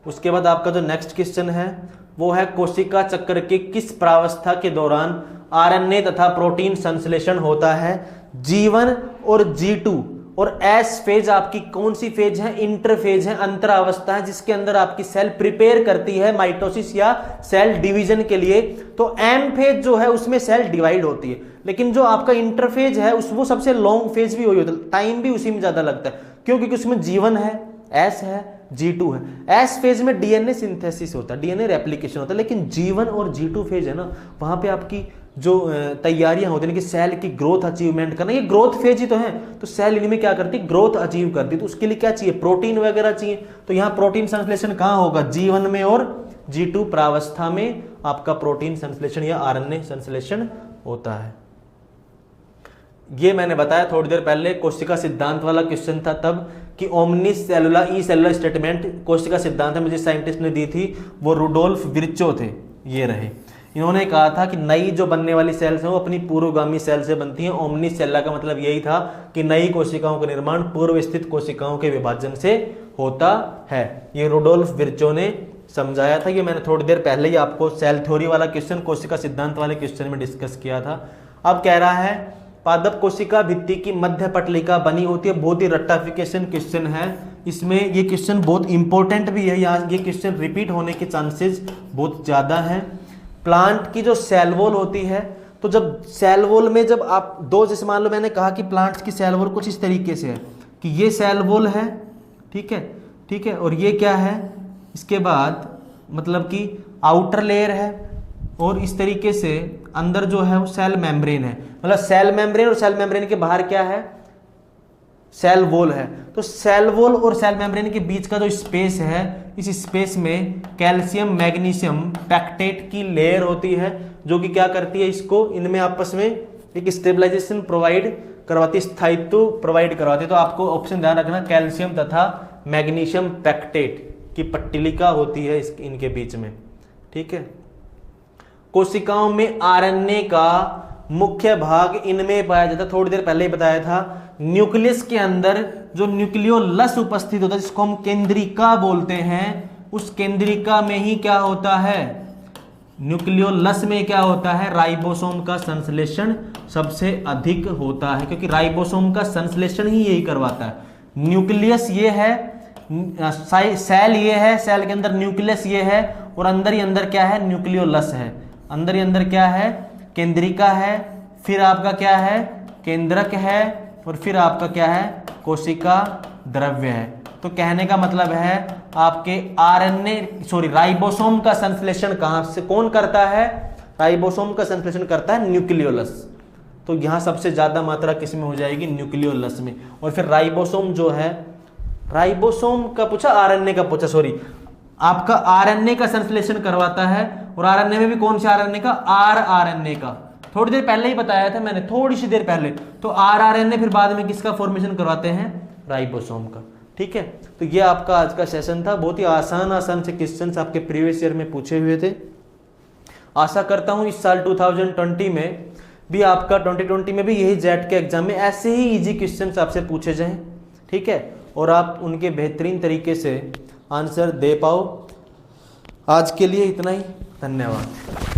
Speaker 1: उसके बाद आपका जो नेक्स्ट क्वेश्चन है वो है कोशिका चक्र के किस प्रावस्था के दौरान आरएनए तथा प्रोटीन संश्लेषण होता है। G1 और G2 और S फेज आपकी कौन सी फेज है, इंटरफेज है, अंतरावस्था है, जिसके अंदर आपकी सेल प्रिपेयर करती है माइटोसिस या सेल डिवीजन के लिए। तो M फेज जो है उसमें सेल डिवाइड होती है, लेकिन जो आपका इंटरफेज है वो सबसे लॉन्ग फेज भी वही होता है, टाइम भी उसी में ज्यादा लगता है, क्योंकि उसमें G1 है, S है, G2 है। S फेज में डीएनए सिंथेसिस होता है, डीएनए रेप्लिकेशन होता है, लेकिन G1 और G2 फेज है ना, वहां पे आपकी जो तैयारियां होती हैं कि सेल की ग्रोथ अचीवमेंट करना, ये ग्रोथ फेज ही तो है, तो सेल इनमें क्या करती है, ग्रोथ अचीव करती है। तो उसके लिए क्या चाहिए, प्रोटीन वगैरह चाहिए। तो यहाँ प्रोटीन संश्लेषण कहाँ होगा, G1 में और G2 प्रावस्था में आपका प्रोटीन संश्लेषण या आरएनए संश्लेषण होता है। ये मैंने बताया थोड़ी देर पहले, कोशिका सिद्धांत वाला क्वेश्चन था तब कि ओमनी सेलुलर ई सेलुलर स्टेटमेंट कोशिका सिद्धांत में मुझे साइंटिस्ट ने दी थी, वो रुडोल्फ विर्चो थे, ये रहे। इन्होंने कहा था कि नई जो बनने वाली सेल्स हैं वो अपनी पूर्वगामी सेल से बनती हैं। ओमनी सेल्ला का मतलब यही था कि नई कोशिकाओं का निर्माण पूर्व स्थित कोशिकाओं के विभाजन से होता है। ये रुडोल्फ विर्चो ने समझाया था। ये मैंने थोड़ी देर पहले ही आपको सेल थ्योरी वाला क्वेश्चन कोशिका सिद्धांत वाले क्वेश्चन में डिस्कस किया था। अब कह रहा है पादप कोशिका भित्ति की मध्य पटलिका बनी होती है, बहुत ही रट्टाफिकेशन क्वेश्चन है, इसमें ये क्वेश्चन बहुत इंपॉर्टेंट भी है, यहाँ ये क्वेश्चन रिपीट होने के चांसेस बहुत ज़्यादा हैं। प्लांट की जो सेल वॉल होती है, तो जब सेल वॉल में जब आप दो, जैसे मान लो मैंने कहा कि प्लांट्स की सेल वॉल कुछ इस तरीके से है कि ये सेल वॉल है, ठीक है, ठीक है, और ये क्या है, इसके बाद मतलब कि आउटर लेयर है, और इस तरीके से अंदर जो है वो सेल मेम्ब्रेन है, मतलब सेल मेम्ब्रेन और सेल मेम्ब्रेन के बाहर क्या है, सेल वॉल है। तो सेल वॉल और सेल मेम्ब्रेन के बीच का जो स्पेस है, इस स्पेस में कैल्शियम मैग्नीशियम पैक्टेट की लेयर होती है, जो कि क्या करती है, इसको इनमें आपस में एक स्टेबलाइजेशन प्रोवाइड करवाती है, स्थायित्व प्रोवाइड करवाती है। तो आपको ऑप्शन ध्यान रखना, कैल्शियम तथा मैग्नीशियम पैक्टेट की पट्टिलिका होती है इनके बीच में, ठीक है। कोशिकाओं में आरएनए का मुख्य भाग इनमें पाया जाता है, थोड़ी देर पहले ही बताया था। न्यूक्लियस के अंदर जो न्यूक्लियोलस उपस्थित होता है, जिसको हम केंद्रिका बोलते हैं, उस केंद्रिका में ही क्या होता है, न्यूक्लियोलस में क्या होता है, राइबोसोम का संश्लेषण सबसे अधिक होता है, क्योंकि राइबोसोम का संश्लेषण ही यही करवाता है। न्यूक्लियस ये है, सेल ये है, सेल के अंदर न्यूक्लियस ये है, और अंदर ही अंदर क्या है, न्यूक्लियोलस है, अंदर ही अंदर क्या है, केंद्रिका है, फिर आपका क्या है, केंद्रक है, और फिर आपका क्या है, कोशिका द्रव्य है। तो कहने का मतलब है आपके राइबोसोम का संश्लेषण कहां से कौन करता है, राइबोसोम का संश्लेषण करता है न्यूक्लियोलस। तो यहां सबसे ज्यादा मात्रा किस में हो जाएगी, न्यूक्लियोलस में। और फिर राइबोसोम जो है, राइबोसोम का पूछा, आरएनए का पूछा, सॉरी, आपका आरएनए का संश्लेषण करवाता है, और आरएनए में भी कौन से आरएनए का, आरएनए का। थोड़ी देर पहले ही बताया था मैंने, थोड़ी सी देर पहले। तो आरएनए फिर बाद में किसका फॉर्मेशन करवाते हैं, राइबोसोम का, ठीक है। तो ये आपका आज का सेशन था, बहुत ही आसान से क्वेश्चंस आपके प्रीवियस ईयर में पूछे हुए थे। आशा करता हूं इस साल 2020 में भी आपका 2020 में भी यही जेट के एग्जाम में ऐसे ही इजी क्वेश्चंस आपसे पूछे जाएं, ठीक है, और आप उनके बेहतरीन तरीके से आंसर दे पाओ। आज के लिए इतना ही, धन्यवाद।